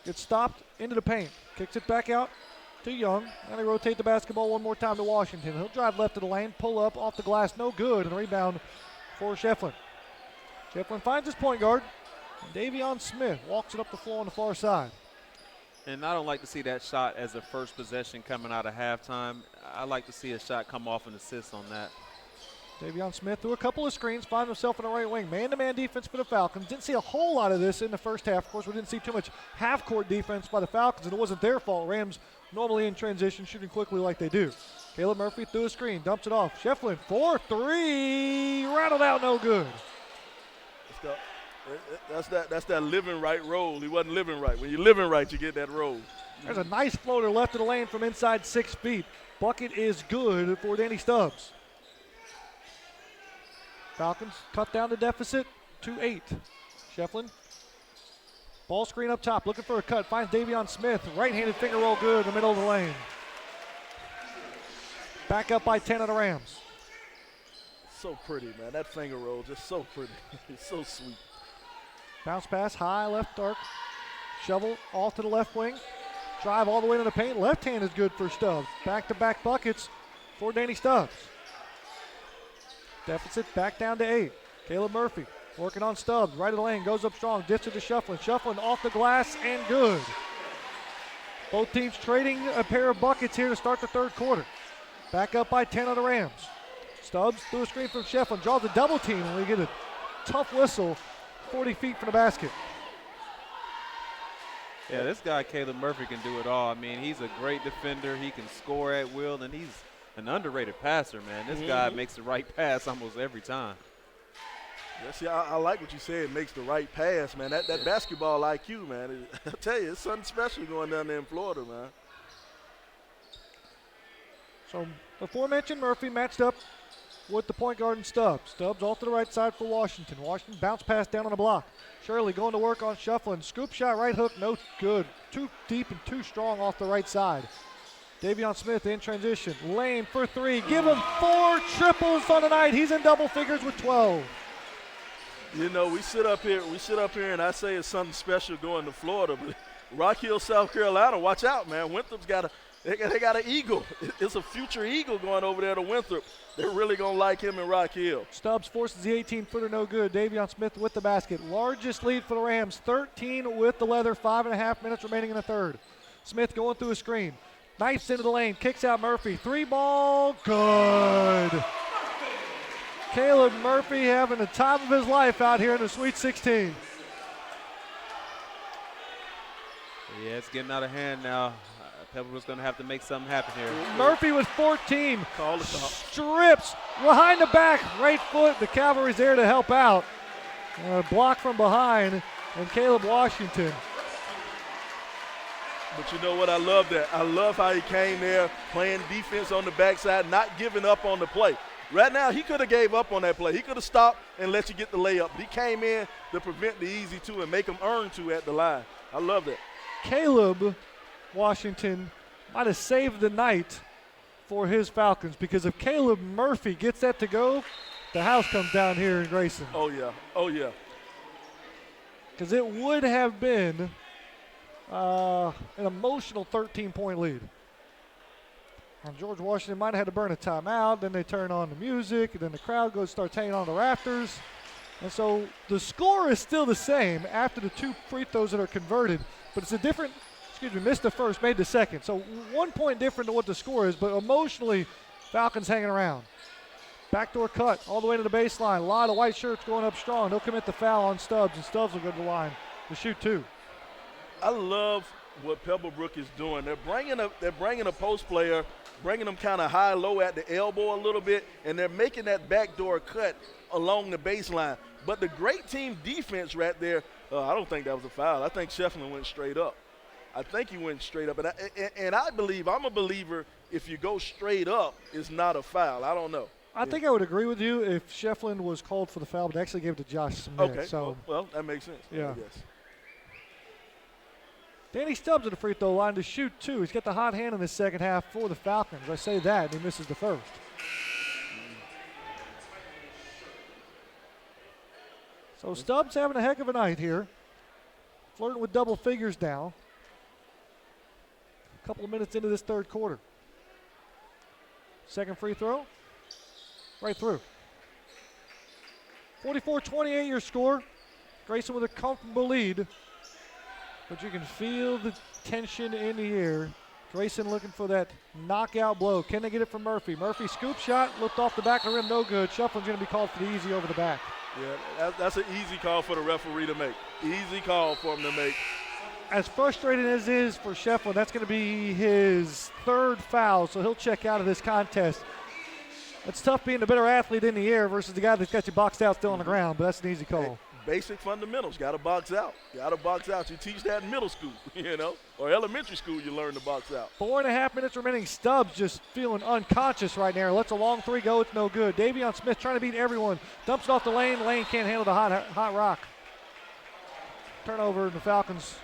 Gets stopped into the paint. Kicks it back out to Young. And they rotate the basketball one more time to Washington. He'll drive left of the lane, pull up off the glass, no good, and a rebound for Shefflin. Shefflin finds his point guard. And Davion Smith walks it up the floor on the far side. And I don't like to see that shot as a first possession coming out of halftime. I like to see a shot come off an assist on that. Davion Smith threw a couple of screens, finds himself in the right wing. Man-to-man defense for the Falcons. Didn't see a whole lot of this in the first half. Of course, we didn't see too much half-court defense by the Falcons, and it wasn't their fault. Rams normally in transition, shooting quickly like they do. Caleb Murphy threw a screen, dumps it off. Shefflin, 4-3, rattled out, no good. That's that living right roll. He wasn't living right. When you're living right, you get that roll. There's a nice floater left of the lane from inside 6 feet. Bucket is good for Danny Stubbs. Falcons cut down the deficit to 8. Shefflin, ball screen up top, looking for a cut, finds Davion Smith. Right-handed finger roll good in the middle of the lane. Back up by 10 of the Rams. So pretty, man. That finger roll, just so pretty. It's so sweet. Bounce pass, high left arc. Shovel off to the left wing. Drive all the way to the paint. Left hand is good for Stubbs. Back-to-back buckets for Danny Stubbs. Deficit back down to 8. Caleb Murphy working on Stubbs. Right of the lane. Goes up strong. Dips it to Shufflin. Shufflin off the glass and good. Both teams trading a pair of buckets here to start the third quarter. Back up by 10 on the Rams. Stubbs through a screen from Shufflin. Draws a double team and we get a tough whistle 40 feet from the basket. Yeah, this guy, Caleb Murphy, can do it all. I mean, he's a great defender. He can score at will, and he's an underrated passer, man. This guy makes the right pass almost every time. Yeah, see, I like what you said. Makes the right pass, man. That basketball IQ, man. I tell you, it's something special going down there in Florida, man. So the aforementioned Murphy matched up with the point guard and Stubbs. Stubbs off to the right side for Washington. Washington bounce pass down on the block. Shirley going to work on Shufflin. Scoop shot, right hook, no good. Too deep and too strong off the right side. Davion Smith in transition. Lane for 3. Give him 4 triples on the night. He's in double figures with 12. You know, we sit up here and I say it's something special going to Florida, but Rock Hill, South Carolina, watch out, man. Winthrop's got an eagle. It's a future eagle going over there to Winthrop. They're really going to like him in Rock Hill. Stubbs forces the 18-footer, no good. Davion Smith with the basket. Largest lead for the Rams, 13 with the leather, 5.5 minutes remaining in the third. Smith going through a screen. Knifes into the lane, kicks out Murphy. 3-ball, good. Caleb Murphy having the time of his life out here in the Sweet 16. Yeah, it's getting out of hand now. Pebblebrook's going to have to make something happen here. Murphy with 14. Strips behind the back, right foot. The Cavalry's there to help out. Block from behind, and Caleb Washington. But you know what? I love that. I love how he came there playing defense on the backside, not giving up on the play. Right now, he could have gave up on that play. He could have stopped and let you get the layup. He came in to prevent the easy two and make them earn two at the line. I love that. Caleb Washington might have saved the night for his Falcons, because if Caleb Murphy gets that to go, the house comes down here in Grayson. Oh, yeah. Oh, yeah. Because it would have been an emotional 13-point lead. And George Washington might have had to burn a timeout. Then they turn on the music, and then the crowd starts hanging on the rafters. And so the score is still the same after the 2 free throws that are converted, but it's a different, missed the first, made the second. So 1 point different than what the score is, but emotionally, Falcons hanging around. Backdoor cut all the way to the baseline. A lot of white shirts going up strong. They'll commit the foul on Stubbs, and Stubbs will go to the line to shoot 2. I love what Pebblebrook is doing. They're bringing a post player, bringing them kind of high-low at the elbow a little bit, and they're making that backdoor cut along the baseline. But the great team defense right there, I don't think that was a foul. I think Shefflin went straight up. I think he went straight up. And I believe, I'm a believer, if you go straight up, it's not a foul. I don't know. I think I would agree with you if Shefflin was called for the foul, but actually gave it to Josh Smith. Okay, so well, that makes sense. Yeah. I guess. Danny Stubbs at the free throw line to shoot 2. He's got the hot hand in the second half for the Falcons. I say that, and he misses the first. So Stubbs having a heck of a night here. Flirting with double figures now. A couple of minutes into this third quarter. Second free throw. Right through. 44-28 your score. Grayson with a comfortable lead. But you can feel the tension in the air. Grayson looking for that knockout blow. Can they get it from Murphy? Murphy scoop shot, looked off the back of the rim, no good. Shufflin's going to be called for the easy over the back. Yeah, that's an easy call for the referee to make. Easy call for him to make. As frustrating as it is for Shefflin, that's going to be his 3rd foul, so he'll check out of this contest. It's tough being the better athlete in the air versus the guy that's got you boxed out still on the ground, but that's an easy call. Basic fundamentals. Got to box out. Got to box out. You teach that in middle school, or elementary school. You learn to box out. 4.5 minutes remaining. Stubbs just feeling unconscious right now. Lets a long 3 go. It's no good. Davion Smith trying to beat everyone. Dumps it off the lane. Lane can't handle the hot rock. Turnover, and the Falcons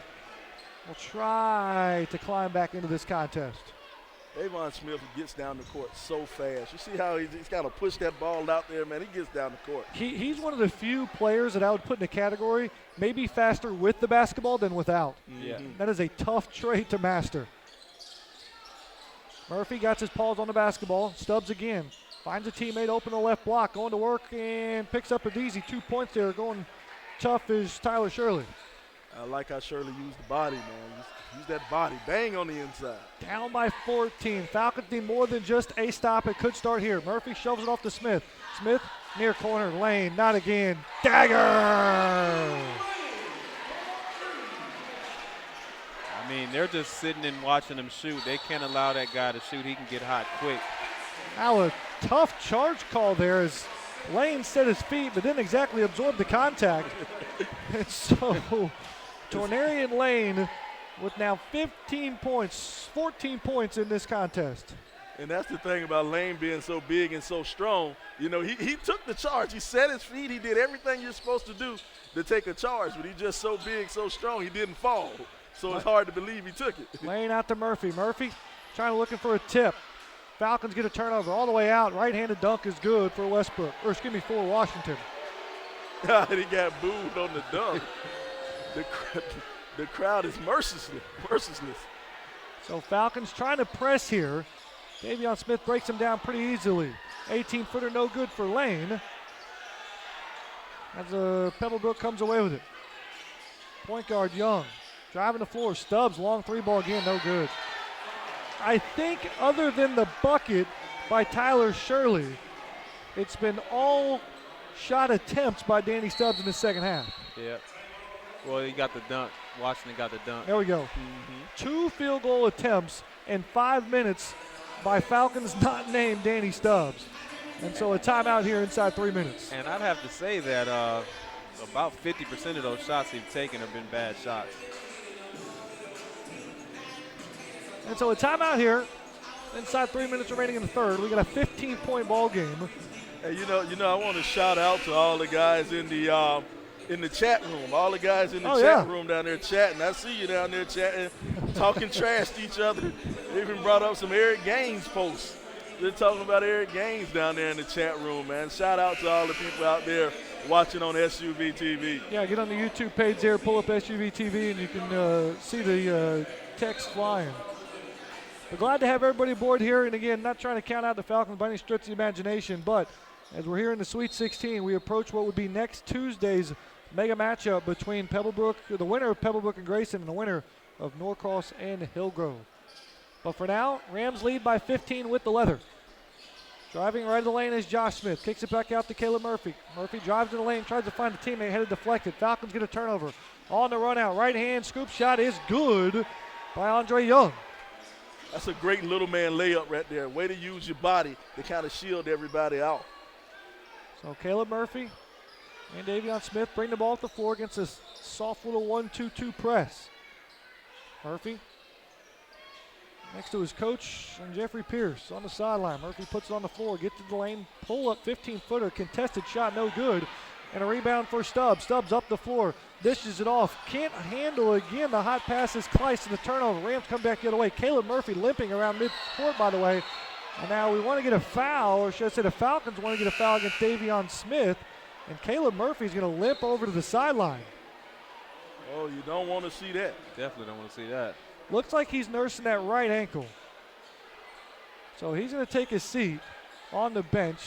will try to climb back into this contest. Davon Smith gets down the court so fast. You see how he's got to push that ball out there, man. He gets down the court. He's one of the few players that I would put in a category maybe faster with the basketball than without. Yeah. That is a tough trait to master. Murphy got his paws on the basketball. Stubbs again. Finds a teammate open the left block. Going to work and picks up a easy 2 points there. Going tough is Tyler Shirley. I like how Shirley used the body, man. Use that body. Bang on the inside. Down by 14. Falcons need more than just a stop. It could start here. Murphy shoves it off to Smith. Smith near corner lane. Not again. Dagger! I mean, they're just sitting and watching him shoot. They can't allow that guy to shoot. He can get hot quick. Now a tough charge call there as Lane set his feet but didn't exactly absorb the contact. And so Tornarian Lane with now 15 points, 14 points in this contest. And that's the thing about Lane being so big and so strong. You know, he took the charge. He set his feet. He did everything you're supposed to do to take a charge, but he's just so big, so strong, he didn't fall. So it's hard to believe he took it. Lane out to Murphy. Murphy looking for a tip. Falcons get a turnover all the way out. Right-handed dunk is good for Westbrook, or excuse me, for Washington. He got booed on the dunk. The crowd is merciless. So Falcons trying to press here. Davion Smith breaks him down pretty easily. 18-footer no good for Lane. As Pebblebrook comes away with it. Point guard Young driving the floor. Stubbs, long three ball again, no good. I think other than the bucket by Tyler Shirley, it's been all shot attempts by Danny Stubbs in the second half. Yeah. Well, he got the dunk. Washington got the dunk. There we go. 2 field goal attempts in 5 minutes by Falcons not named Danny Stubbs. And so a timeout here inside 3 minutes. And I'd have to say that about 50% of those shots he's taken have been bad shots. And so a timeout here inside 3 minutes remaining in the third. We got a 15-point ball game. Hey, you know, I want to shout out to all the guys in the chat room. All the guys in the chat room down there chatting. I see you down there chatting, talking trash to each other. They even brought up some Eric Gaines posts. They're talking about Eric Gaines down there in the chat room, man. Shout out to all the people out there watching on SUV TV. Yeah, get on the YouTube page there, pull up SUV TV, and you can see the text flying. We're glad to have everybody aboard here. And again, not trying to count out the Falcons by any stretch of the imagination, but as we're here in the Sweet 16, we approach what would be next Tuesday's mega matchup between Pebblebrook, the winner of Pebblebrook and Grayson, and the winner of Norcross and Hillgrove. But for now, Rams lead by 15 with the leather. Driving right of the lane is Josh Smith. Kicks it back out to Caleb Murphy. Murphy drives in the lane, tries to find a teammate, headed deflected. Falcons get a turnover. On the run out, right hand scoop shot is good by Andre Young. That's a great little man layup right there. Way to use your body to kind of shield everybody out. So Caleb Murphy and Davion Smith bring the ball up the floor against this soft little 1-2-2 press. Murphy next to his coach and Jeffrey Pierce on the sideline. Murphy puts it on the floor, gets to the lane, pull up 15-footer, contested shot, no good. And a rebound for Stubbs. Stubbs up the floor, dishes it off. Can't handle again the hot pass is Kleiss and the turnover. Rams come back the other way. Caleb Murphy limping around mid-court, by the way. And now we want to get a foul, or should I say the Falcons want to get a foul against Davion Smith. And Caleb Murphy's going to limp over to the sideline. Oh, you don't want to see that. Definitely don't want to see that. Looks like he's nursing that right ankle. So he's going to take his seat on the bench.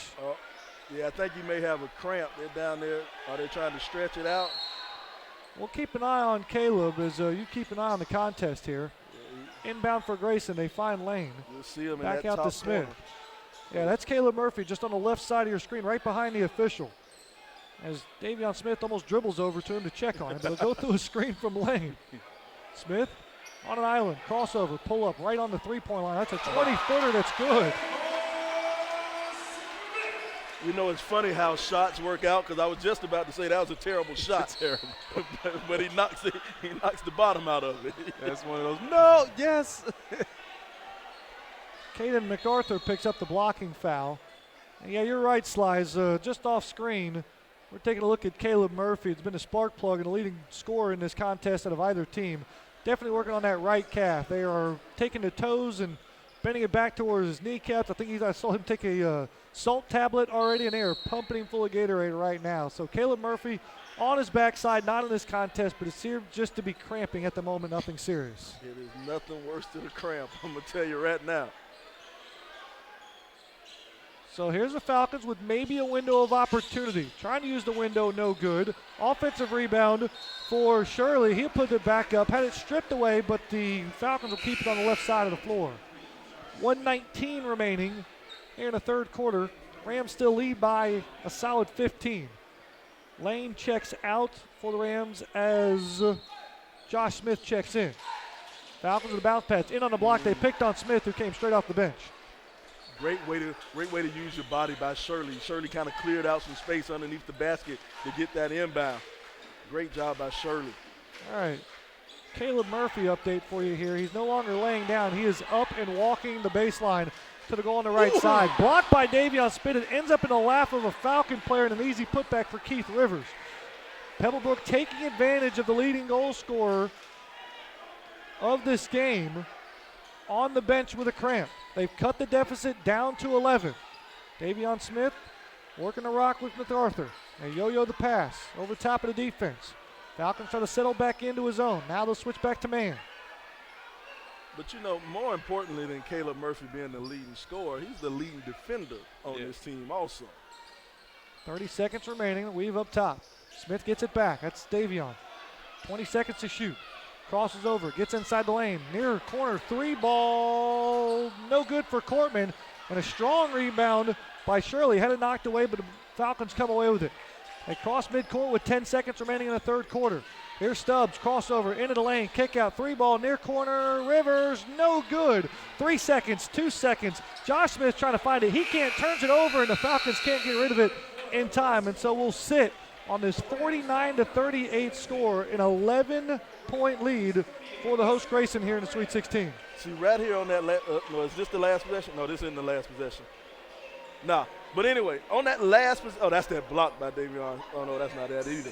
Yeah, I think he may have a cramp. They're down there. Are they trying to stretch it out? We'll keep an eye on Caleb as you keep an eye on the contest here. Inbound for Grayson. They find Lane. You'll see him back in that out top to Smith. corner. Yeah, that's Caleb Murphy just on the left side of your screen, right behind the official. As Davion Smith almost dribbles over to him to check on him, but he'll go through a screen from Lane. Smith on an island, crossover, pull up right on the three-point line. That's a 20-footer that's good. You know, it's funny how shots work out, because I was just about to say that was a terrible shot. Terrible. but he knocks the bottom out of it. That's one of those, no, yes. Caden MacArthur picks up the blocking foul. And yeah, you're right, Slies. Just off screen, we're taking a look at Caleb Murphy. It's been a spark plug and a leading scorer in this contest out of either team. Definitely working on that right calf. They are taking the toes and spinning it back towards his kneecaps. I saw him take a salt tablet already, and they are pumping him full of Gatorade right now. So Caleb Murphy on his backside, not in this contest, but it's here just to be cramping at the moment, nothing serious. It is nothing worse than a cramp, I'm going to tell you right now. So here's the Falcons with maybe a window of opportunity. Trying to use the window, no good. Offensive rebound for Shirley. He'll put it back up, had it stripped away, but the Falcons will keep it on the left side of the floor. 1:19 remaining here in the third quarter. Rams still lead by a solid 15. Lane checks out for the Rams as Josh Smith checks in. Falcons with a bounce pass. In on the block, they picked on Smith, who came straight off the bench. Great way to use your body by Shirley. Shirley kind of cleared out some space underneath the basket to get that inbound. Great job by Shirley. All right. Caleb Murphy update for you here. He's no longer laying down. He is up and walking the baseline to the goal on the right side. Blocked by Davion Smith. It ends up in the lap of a Falcon player and an easy putback for Keith Rivers. Pebblebrook taking advantage of the leading goal scorer of this game on the bench with a cramp. They've cut the deficit down to 11. Davion Smith working the rock with MacArthur. They yo-yo the pass over top of the defense. Falcons try to settle back into his own. Now they'll switch back to man. But, you know, more importantly than Caleb Murphy being the leading scorer, he's the leading defender on this team also. 30 seconds remaining. Weave up top. Smith gets it back. That's Davion. 20 seconds to shoot. Crosses over, gets inside the lane. Near corner three ball. No good for Cortman. And a strong rebound by Shirley. Had it knocked away, but the Falcons come away with it. They cross midcourt with 10 seconds remaining in the third quarter. Here's Stubbs, crossover, into the lane, kick out, three ball, near corner, Rivers, no good. 3 seconds, 2 seconds. Josh Smith trying to find it. He can't, turns it over, and the Falcons can't get rid of it in time. And so we'll sit on this 49-38 score, an 11-point lead for the host Grayson here in the Sweet 16. See, right here on that, no, is this the last possession? No, this isn't the last possession. Nah, but anyway, on that last possession, oh, that's that block by Davion. Oh, no, that's not that either.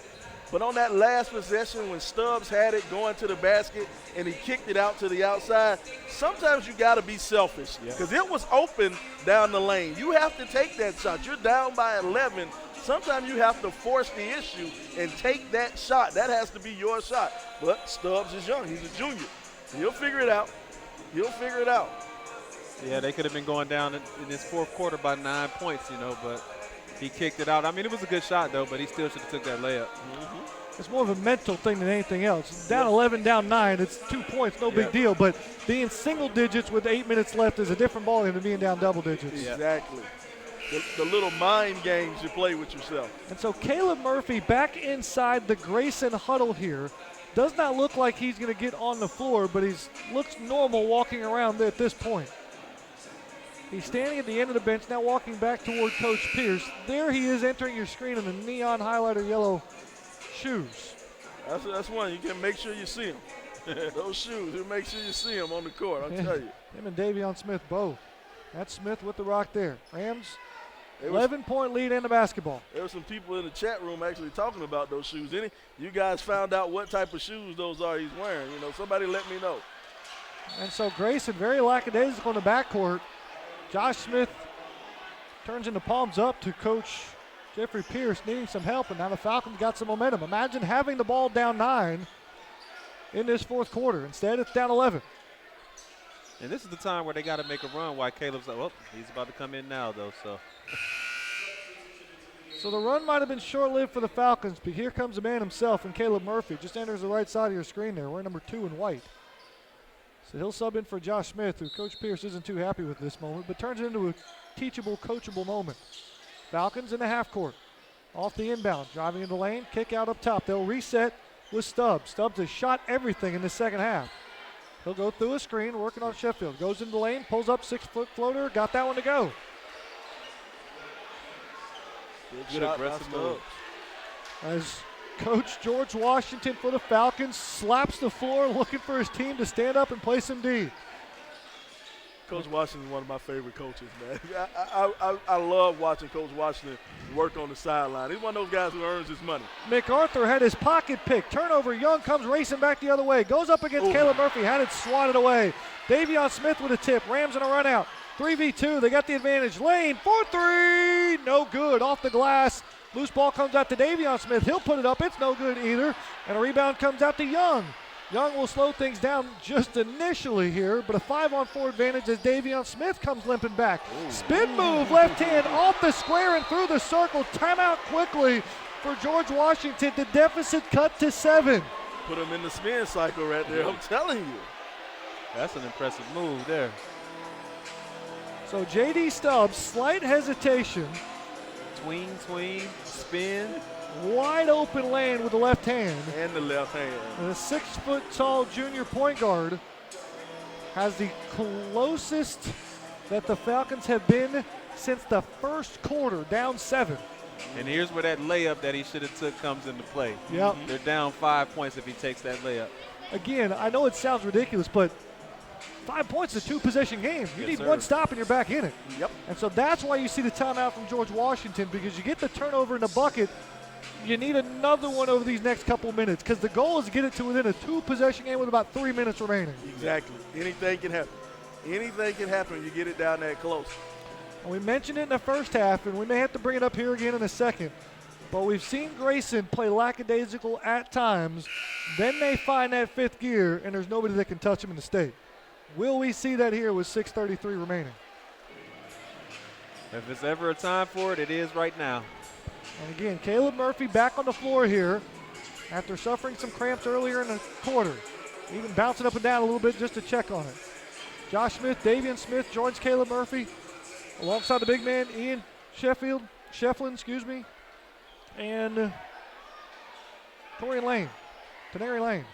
But on that last possession when Stubbs had it going to the basket and he kicked it out to the outside, sometimes you got to be selfish because it was open down the lane. You have to take that shot. You're down by 11. Sometimes you have to force the issue and take that shot. That has to be your shot. But Stubbs is young. He's a junior. He'll figure it out. He'll figure it out. Yeah, they could have been going down in this fourth quarter by 9 points, you know, but he kicked it out. I mean, it was a good shot, though, but he still should have took that layup. It's more of a mental thing than anything else. Down 11, down 9, it's 2 points, no big deal. But being single digits with 8 minutes left is a different ball than being down double digits. Exactly. The little mind games you play with yourself. And so Caleb Murphy back inside the Grayson huddle here. Does not look like he's going to get on the floor, but he looks normal walking around at this point. He's standing at the end of the bench, now walking back toward Coach Pierce. There he is entering your screen in the neon highlighter yellow shoes. That's one. You can make sure you see him. Those shoes, you make sure you see him on the court, I'll tell you. Him and Davion Smith both. That's Smith with the rock there. Rams, 11-point lead in the basketball. There were some people in the chat room actually talking about those shoes. Any you guys found out what type of shoes those are he's wearing? You know, somebody let me know. And so Grayson very lackadaisical in the backcourt. Josh Smith turns into palms up to Coach Jeffrey Pierce, needing some help, and now the Falcons got some momentum. Imagine having the ball down 9 in this fourth quarter. Instead, it's down 11. And this is the time where they got to make a run while Caleb's like, well, he's about to come in now, though, so. So the run might have been short-lived for the Falcons, but here comes the man himself, and Caleb Murphy just enters the right side of your screen there. We're number 2 in white. So he'll sub in for Josh Smith, who Coach Pierce isn't too happy with this moment, but turns it into a teachable, coachable moment. Falcons in the half court. Off the inbound, driving into the lane, kick out up top. They'll reset with Stubbs. Stubbs has shot everything in the second half. He'll go through a screen, working on Sheffield. Goes into the lane, pulls up 6-foot floater, got that one to go. Good aggressive move. As Coach George Washington for the Falcons slaps the floor looking for his team to stand up and play some D. Coach Washington is one of my favorite coaches, man. I love watching Coach Washington work on the sideline. He's one of those guys who earns his money. MacArthur had his pocket pick. Turnover. Young comes racing back the other way. Goes up against Caleb Murphy. Had it swatted away. Davion Smith with a tip. Rams in a run out. 3v2. They got the advantage. Lane for three. No good. Off the glass. Loose ball comes out to Davion Smith. He'll put it up. It's no good either. And a rebound comes out to Young. Young will slow things down just initially here, but a 5-on-4 advantage as Davion Smith comes limping back. Spin move, left hand off the square and through the circle. Timeout quickly for George Washington. The deficit cut to 7. Put him in the spin cycle right there, I'm telling you. That's an impressive move there. So J.D. Stubbs, slight hesitation. Tween, spin. Wide open lane with the left hand. And the left hand. And a 6-foot-tall junior point guard has the closest that the Falcons have been since the first quarter, down 7. And here's where that layup that he should have took comes into play. Yep. They're down 5 points if he takes that layup. Again, I know it sounds ridiculous, but 5 points is a 2-possession game. You need sir. one stop and you're back in it. Yep. And so that's why you see the timeout from George Washington, because you get the turnover in the bucket. You need another one over these next couple minutes, because the goal is to get it to within a 2-possession game with about 3 minutes remaining. Exactly. Anything can happen. Anything can happen when you get it down that close. And we mentioned it in the first half, and we may have to bring it up here again in a second, but we've seen Grayson play lackadaisical at times. Then they find that fifth gear, and there's nobody that can touch him in the state. Will we see that here with 6:33 remaining? If it's ever a time for it, it is right now. And again, Caleb Murphy back on the floor here after suffering some cramps earlier in the quarter. Even bouncing up and down a little bit just to check on it. Josh Smith, Davion Smith joins Caleb Murphy alongside the big man, Ian Shefflin, and Tenary Lane.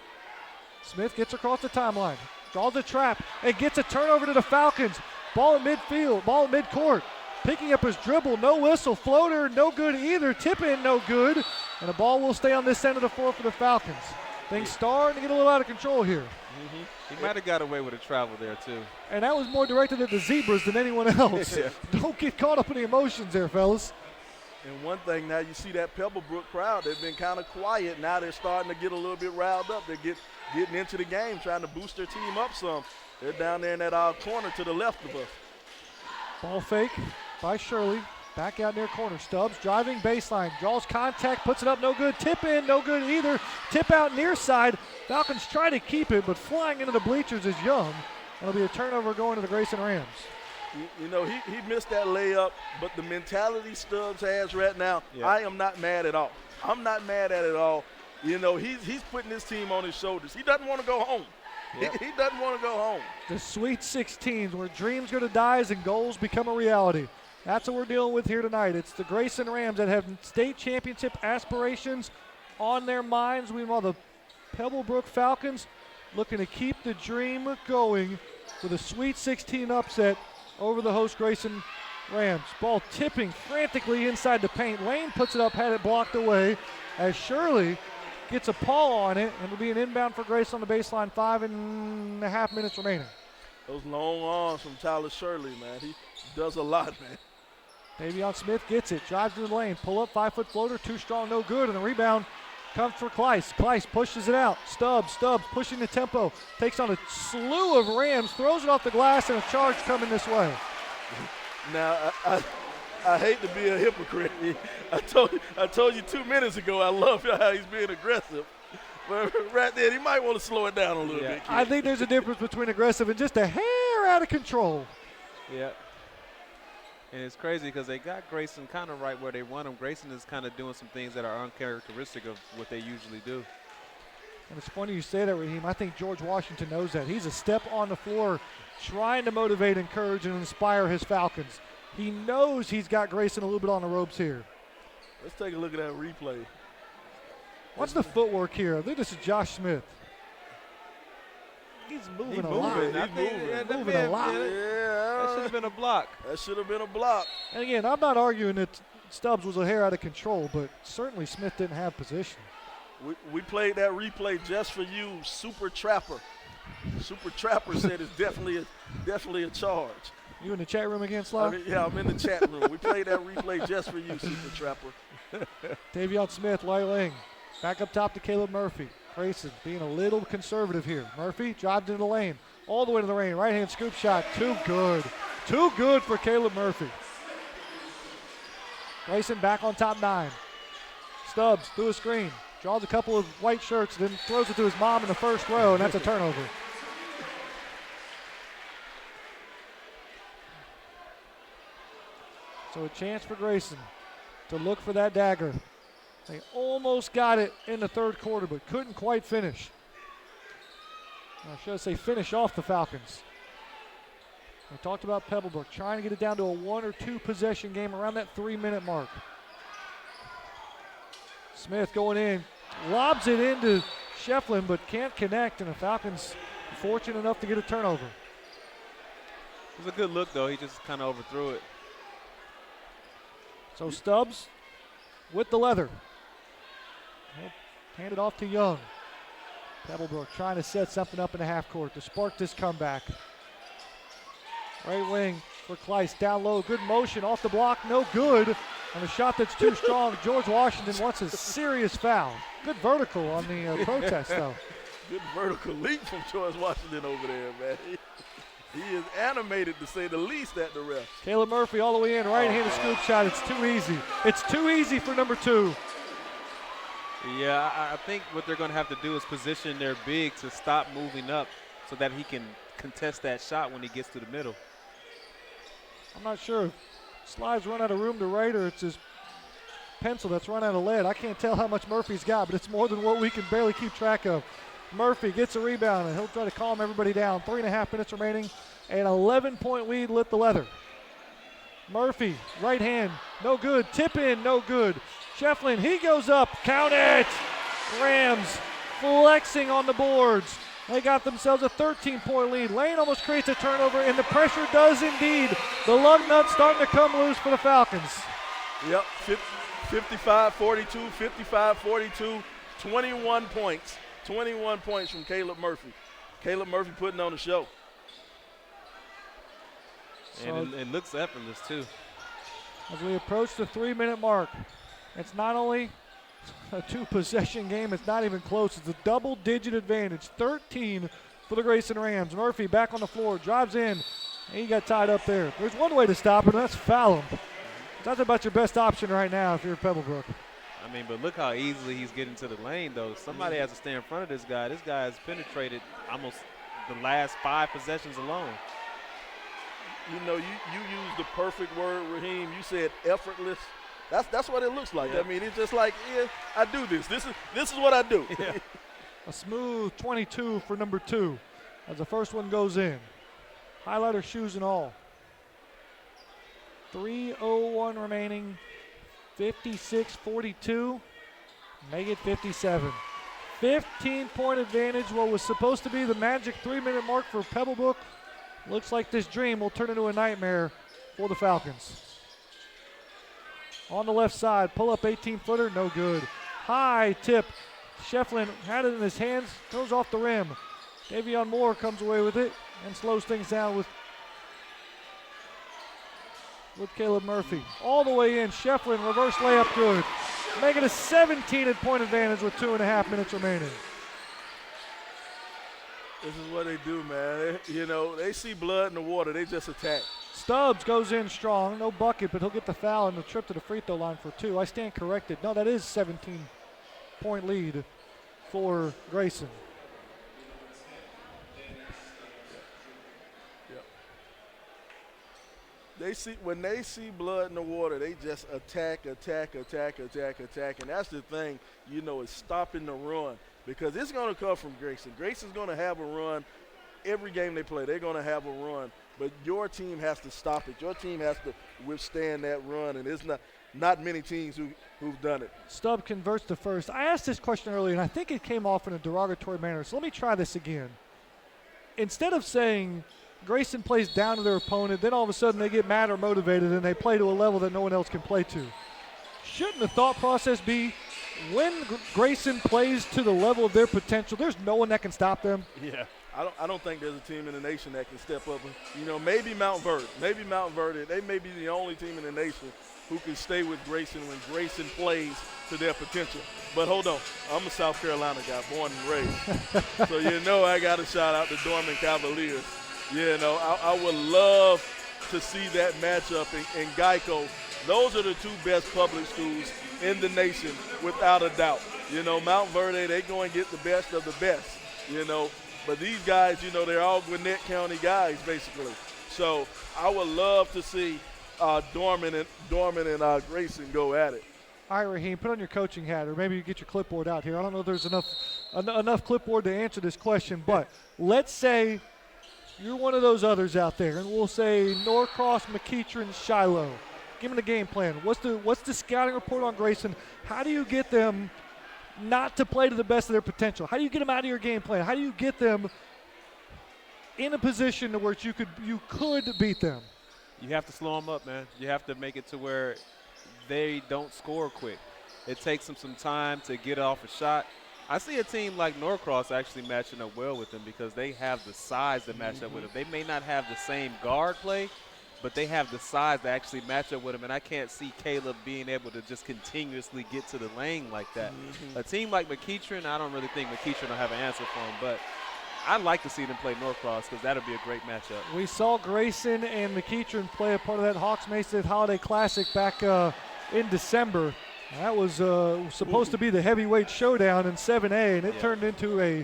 Smith gets across the timeline, draws a trap, and gets a turnover to the Falcons. Ball in midcourt. Picking up his dribble, no whistle, floater, no good either. Tip in, no good. And the ball will stay on this end of the floor for the Falcons. Things starting to get a little out of control here. He might have got away with a travel there, too. And that was more directed at the Zebras than anyone else. Yeah. Don't get caught up in the emotions there, fellas. And one thing, now you see that Pebblebrook crowd, they've been kind of quiet. Now they're starting to get a little bit riled up. They're getting into the game, trying to boost their team up some. They're down there in that corner to the left of us. Ball fake by Shirley. Back out near corner. Stubbs driving baseline. Draws contact. Puts it up. No good. Tip in. No good either. Tip out near side. Falcons try to keep it, but flying into the bleachers is Young. It'll be a turnover going to the Grayson Rams. You know, he missed that layup, but the mentality Stubbs has right now, I am not mad at all. I'm not mad at it at all. You know, he's putting his team on his shoulders. He doesn't want to go home. Yep. He doesn't want to go home. The Sweet 16s, where dreams go to dies and goals become a reality. That's what we're dealing with here tonight. It's the Grayson Rams that have state championship aspirations on their minds. Meanwhile, the Pebblebrook Falcons looking to keep the dream going with a Sweet 16 upset over the host Grayson Rams. Ball tipping frantically inside the paint. Lane puts it up, had it blocked away as Shirley gets a paw on it, and it'll be an inbound for Grayson on the baseline. 5.5 minutes remaining. Those long arms from Tyler Shirley, man. He does a lot, man. Davion Smith gets it, drives to the lane, pull up, 5-foot floater, too strong, no good, and the rebound comes for Kleiss. Kleiss pushes it out. Stubbs pushing the tempo, takes on a slew of Rams, throws it off the glass, and a charge coming this way. Now, I hate to be a hypocrite. I told you 2 minutes ago I love how he's being aggressive. But right there, he might want to slow it down a little bit. Kid. I think there's a difference between aggressive and just a hair out of control. Yeah. And it's crazy because they got Grayson kind of right where they want him. Grayson is kind of doing some things that are uncharacteristic of what they usually do. And it's funny you say that, Raheem. I think George Washington knows that. He's a step on the floor trying to motivate, encourage, and inspire his Falcons. He knows he's got Grayson a little bit on the ropes here. Let's take a look at that replay. What's the footwork here? I think this is Josh Smith. He's moving a lot. He's moving a lot. That should have been a block. That should have been a block. And again, I'm not arguing that Stubbs was a hair out of control, but certainly Smith didn't have position. We played that replay just for you, Super Trapper. Super Trapper said it's definitely a charge. You in the chat room again, Slaw? Yeah, I'm in the chat room. We played that replay just for you, Super Trapper. Davion Smith, right wing. Back up top to Caleb Murphy. Grayson being a little conservative here. Murphy drives into the lane. All the way to the lane. Right-hand scoop shot. Too good. Too good for Caleb Murphy. Grayson back on top 9. Stubbs through a screen. Draws a couple of white shirts, then throws it to his mom in the first row, and that's a turnover. So a chance for Grayson to look for that dagger. They almost got it in the third quarter, but couldn't quite finish. I should say finish off the Falcons. We talked about Pebblebrook trying to get it down to a 1 or 2 possession game around that 3-minute mark. Smith going in, lobs it into Shefflin, but can't connect, and the Falcons fortunate enough to get a turnover. It was a good look, though. He just kind of overthrew it. So Stubbs with the leather. Hand it off to Young. Pebblebrook trying to set something up in the half court to spark this comeback. Right wing for Kleiss, down low, good motion, off the block, no good. On a shot that's too strong, George Washington wants a serious foul. Good vertical on the protest, though. Good vertical leap from George Washington over there, man. He is animated, to say the least, at the ref. Caleb Murphy all the way in, right-handed scoop shot. It's too easy. It's too easy for number 2. Yeah, I think what they're going to have to do is position their big to stop moving up so that he can contest that shot when he gets to the middle. I'm not sure if Slide's run out of room to write or it's his pencil that's run out of lead. I can't tell how much Murphy's got, but it's more than what we can barely keep track of. Murphy gets a rebound, and he'll try to calm everybody down. 3.5 minutes remaining. An 11-point lead lit the leather. Murphy, right hand, no good. Tip in, no good. Shefflin, he goes up. Count it! Rams flexing on the boards. They got themselves a 13-point lead. Lane almost creates a turnover, and the pressure does indeed. The lug nut's starting to come loose for the Falcons. Yep, 55-42, 55-42, 21 points. 21 points from Caleb Murphy. Caleb Murphy putting on the show. And it looks effortless, too. As we approach the 3-minute mark, it's not only a 2-possession game, it's not even close. It's a double-digit advantage. 13 for the Grayson Rams. Murphy back on the floor, drives in. And he got tied up there. There's one way to stop him, that's foul him. That's about your best option right now if you're Pebblebrook. I mean, but look how easily he's getting to the lane, though. Somebody has to stay in front of this guy. This guy has penetrated almost the last 5 possessions alone. You know, you used the perfect word, Raheem. You said effortless. That's what it looks like. Yep. I mean, it's just like, yeah, I do this. This is what I do. Yeah. A smooth 22 for number 2 as the first one goes in. Highlighter shoes and all. 3:01 remaining. 56-42. Make it 57. 15-point advantage. What was supposed to be the magic 3-minute mark for Pebblebrook. Looks like this dream will turn into a nightmare for the Falcons. On the left side, pull up 18-footer, no good. High tip. Shefflin had it in his hands, goes off the rim. Davion Moore comes away with it and slows things down with Caleb Murphy. All the way in, Shefflin, reverse layup, good. Make it a 17-point advantage with 2.5 minutes remaining. This is what they do, man. They see blood in the water. They just attack. Stubbs goes in strong, no bucket, but he'll get the foul and the trip to the free throw line for 2. I stand corrected. No, that is 17-point lead for Grayson. When they see blood in the water, they just attack, and that's the thing, is stopping the run, because it's going to come from Grayson. Grayson's going to have a run every game they play. They're going to have a run, but your team has to stop it. Your team has to withstand that run, and there's not many teams who've done it. Stubb converts to first. I asked this question earlier, and I think it came off in a derogatory manner, so let me try this again. Instead of saying Grayson plays down to their opponent, then all of a sudden they get mad or motivated and they play to a level that no one else can play to. Shouldn't the thought process be, when Grayson plays to the level of their potential, there's no one that can stop them. Yeah. I don't think there's a team in the nation that can step up. Maybe Mount Verde. They may be the only team in the nation who can stay with Grayson when Grayson plays to their potential. But hold on. I'm a South Carolina guy, born and raised. So I got to shout out the Dorman Cavaliers. I would love to see that matchup in Geico. Those are the two best public schools in the nation without a doubt. Mount Verde, they go and get the best of the best, But these guys, they're all Gwinnett County guys, basically. So I would love to see Dorman and Grayson go at it. All right, Raheem, put on your coaching hat, or maybe you get your clipboard out here. I don't know if there's enough clipboard to answer this question, but let's say you're one of those others out there, and we'll say Norcross, McEachern, Shiloh. Give them the game plan. What's the scouting report on Grayson? How do you get them not to play to the best of their potential? How do you get them out of your game plan? How do you get them in a position to where you could beat them? You have to slow them up, man. You have to make it to where they don't score quick. It takes them some time to get off a shot. I see a team like Norcross actually matching up well with them because they have the size to match up with them. They may not have the same guard play, but they have the size to actually match up with him, and I can't see Caleb being able to just continuously get to the lane like that. A team like McEachern, I don't really think McEachern will have an answer for him, but I'd like to see them play Norcross because that would be a great matchup. We saw Grayson and McEachern play a part of that Hawks Mesa Holiday Classic back in December. That was supposed to be the heavyweight showdown in 7A, and it turned into a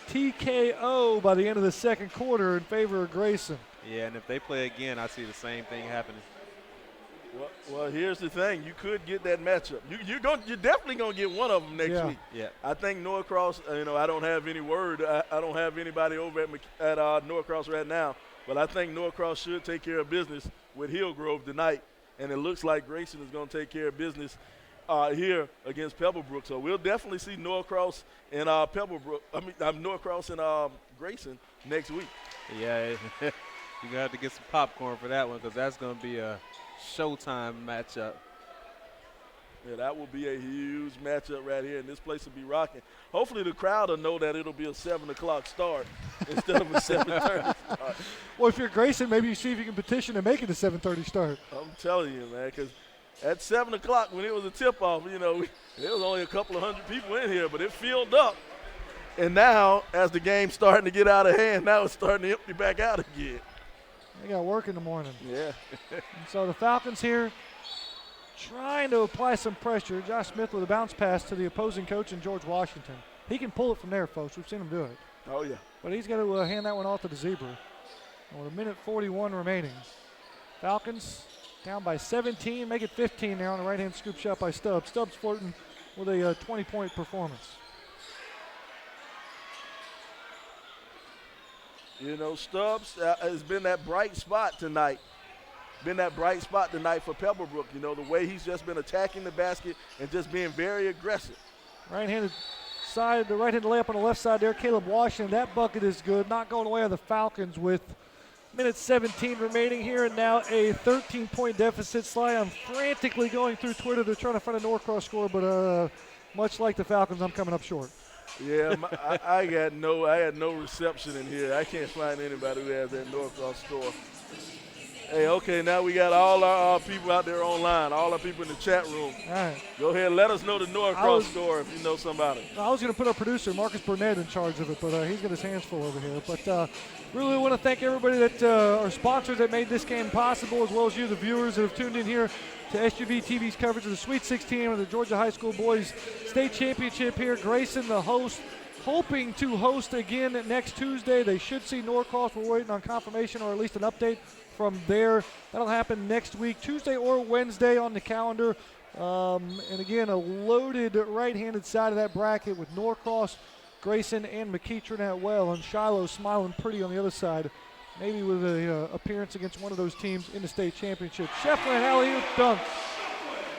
TKO by the end of the second quarter in favor of Grayson. Yeah, and if they play again, I see the same thing happening. Well, here's the thing. You could get that matchup. You're definitely going to get one of them next week. Yeah. I think Norcross, I don't have any word. I don't have anybody over at Norcross right now, but I think Norcross should take care of business with Hillgrove tonight, and it looks like Grayson is going to take care of business here against Pebblebrook. So we'll definitely see Norcross and Norcross and Grayson next week. Yeah. You're going to have to get some popcorn for that one because that's going to be a showtime matchup. Yeah, that will be a huge matchup right here, and this place will be rocking. Hopefully the crowd will know that it'll be a 7 o'clock start instead of a 7:30 start. Well, if you're Grayson, maybe you see if you can petition to make it a 7:30 start. I'm telling you, man, because at 7 o'clock when it was a tip-off, there was only a couple of hundred people in here, but it filled up. And now, as the game's starting to get out of hand, now it's starting to empty back out again. They got work in the morning. Yeah. And so the Falcons here trying to apply some pressure. Josh Smith with a bounce pass to the opposing coach in George Washington. He can pull it from there, folks. We've seen him do it. Oh, yeah. But he's got to hand that one off to the Zebra. And with 1:41 remaining. Falcons down by 17, make it 15 now on the right-hand scoop shot by Stubbs. Stubbs flirting with a 20-point performance. Stubbs has been that bright spot tonight. For Pebblebrook. The way he's just been attacking the basket and just being very aggressive. Right-handed side, the right-handed layup on the left side there. Caleb Washington, that bucket is good. Not going away on the Falcons with 1:17 remaining here, and now a 13-point deficit. Sly, I'm frantically going through Twitter to try to find a Norcross score, but much like the Falcons, I'm coming up short. Yeah, I had no reception in here. I can't find anybody who has that Norcross score. Hey, okay, now we got all our people out there online, all our people in the chat room. All right. Go ahead and let us know the Norcross score if you know somebody. I was going to put our producer, Marcus Burnett, in charge of it, but he's got his hands full over here. But really want to thank everybody that are sponsors that made this game possible, as well as you, the viewers that have tuned in here to SUV TV's coverage of the Sweet 16 of the Georgia High School Boys State Championship here. Grayson, the host, hoping to host again next Tuesday. They should see Norcross. We're waiting on confirmation or at least an update from there. That'll happen next week, Tuesday or Wednesday on the calendar. And again, a loaded right-handed side of that bracket with Norcross, Grayson, and McEachern at well, and Shiloh smiling pretty on the other side, maybe with an appearance against one of those teams in the state championship. Shefflin alley-oop dunk.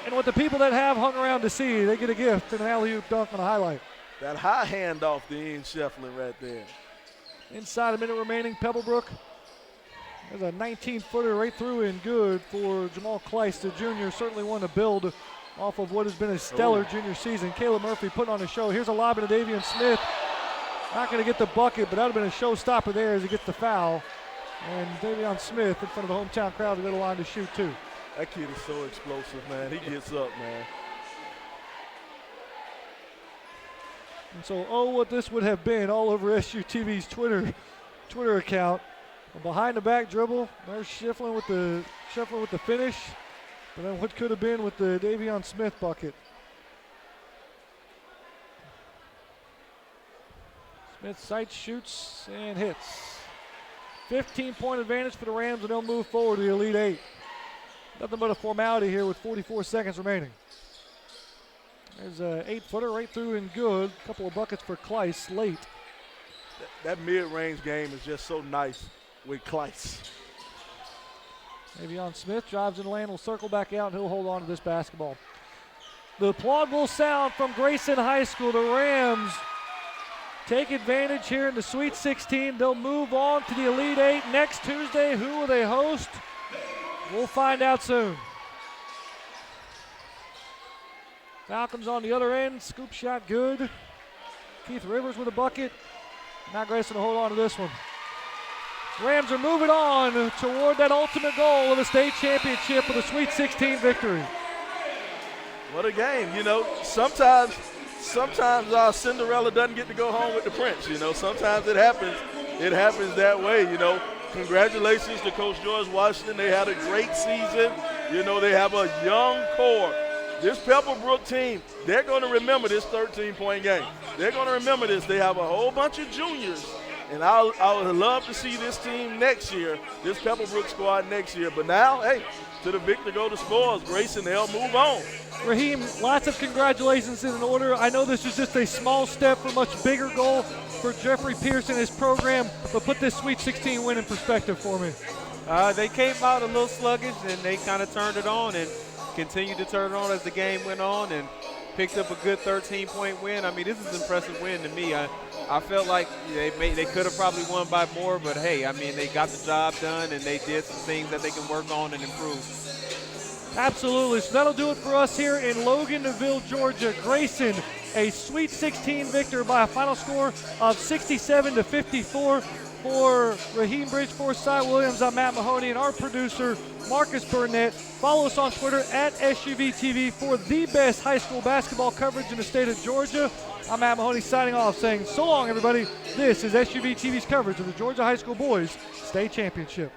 And what the people that have hung around to see, they get a gift and an alley-oop dunk on a highlight. That high handoff to Ian Shefflin right there. Inside a minute remaining, Pebblebrook. There's a 19-footer right through and good for Jamal Kleist, the junior. Certainly one to build off of what has been a stellar junior season. Caleb Murphy putting on a show. Here's a lob into Davion Smith. Not going to get the bucket, but that would have been a showstopper there as he gets the foul. And Davion Smith in front of the hometown crowd to go to the line to shoot too. That kid is so explosive, man. He gets up, man. And so, what this would have been all over SUTV's Twitter account. A behind the back dribble. There's Schifflin with the finish. But then what could have been with the Davion Smith bucket. Smith sights, shoots, and hits. 15-point advantage for the Rams, and they'll move forward to the Elite Eight. Nothing but a formality here with 44 seconds remaining. There's an 8-footer right through and good. A couple of buckets for Kleiss late. That mid-range game is just so nice with Kleiss. Davion Smith drives in the lane, will circle back out, and he'll hold on to this basketball. The applaud will sound from Grayson High School. The Rams take advantage here in the Sweet 16. They'll move on to the Elite Eight next Tuesday. Who will they host? We'll find out soon. Falcons on the other end. Scoop shot good. Keith Rivers with a bucket. Now Grayson will hold on to this one. Rams are moving on toward that ultimate goal of a state championship with a Sweet 16 victory. What a game. You know, sometimes Cinderella doesn't get to go home with the prince. You know, sometimes it happens. It happens that way, you know. Congratulations to Coach George Washington. They had a great season. You know, they have a young core. This Pebblebrook team, they're going to remember this 13-point game. They're going to remember this. They have a whole bunch of juniors. And I would love to see this team next year, this Pebblebrook squad next year. But now, hey, to the victor go the spoils. Grayson, they'll move on. Raheem, lots of congratulations in order. I know this is just a small step for a much bigger goal for Jeffrey Pierce and his program, but put this Sweet 16 win in perspective for me. They came out a little sluggish, and they kind of turned it on and continued to turn it on as the game went on and picked up a good 13-point win. I mean, this is an impressive win to me. I felt like they could have probably won by more, but hey, I mean, they got the job done and they did some things that they can work on and improve. Absolutely. So that'll do it for us here in Loganville, Georgia. Grayson, a Sweet 16 victor by a final score of 67-54. For Raheem Bridge, for Cy Williams, I'm Matt Mahoney, and our producer, Marcus Burnett. Follow us on Twitter at SUVTV for the best high school basketball coverage in the state of Georgia. I'm Matt Mahoney signing off, saying so long, everybody. This is SUVTV's coverage of the Georgia High School Boys State Championship.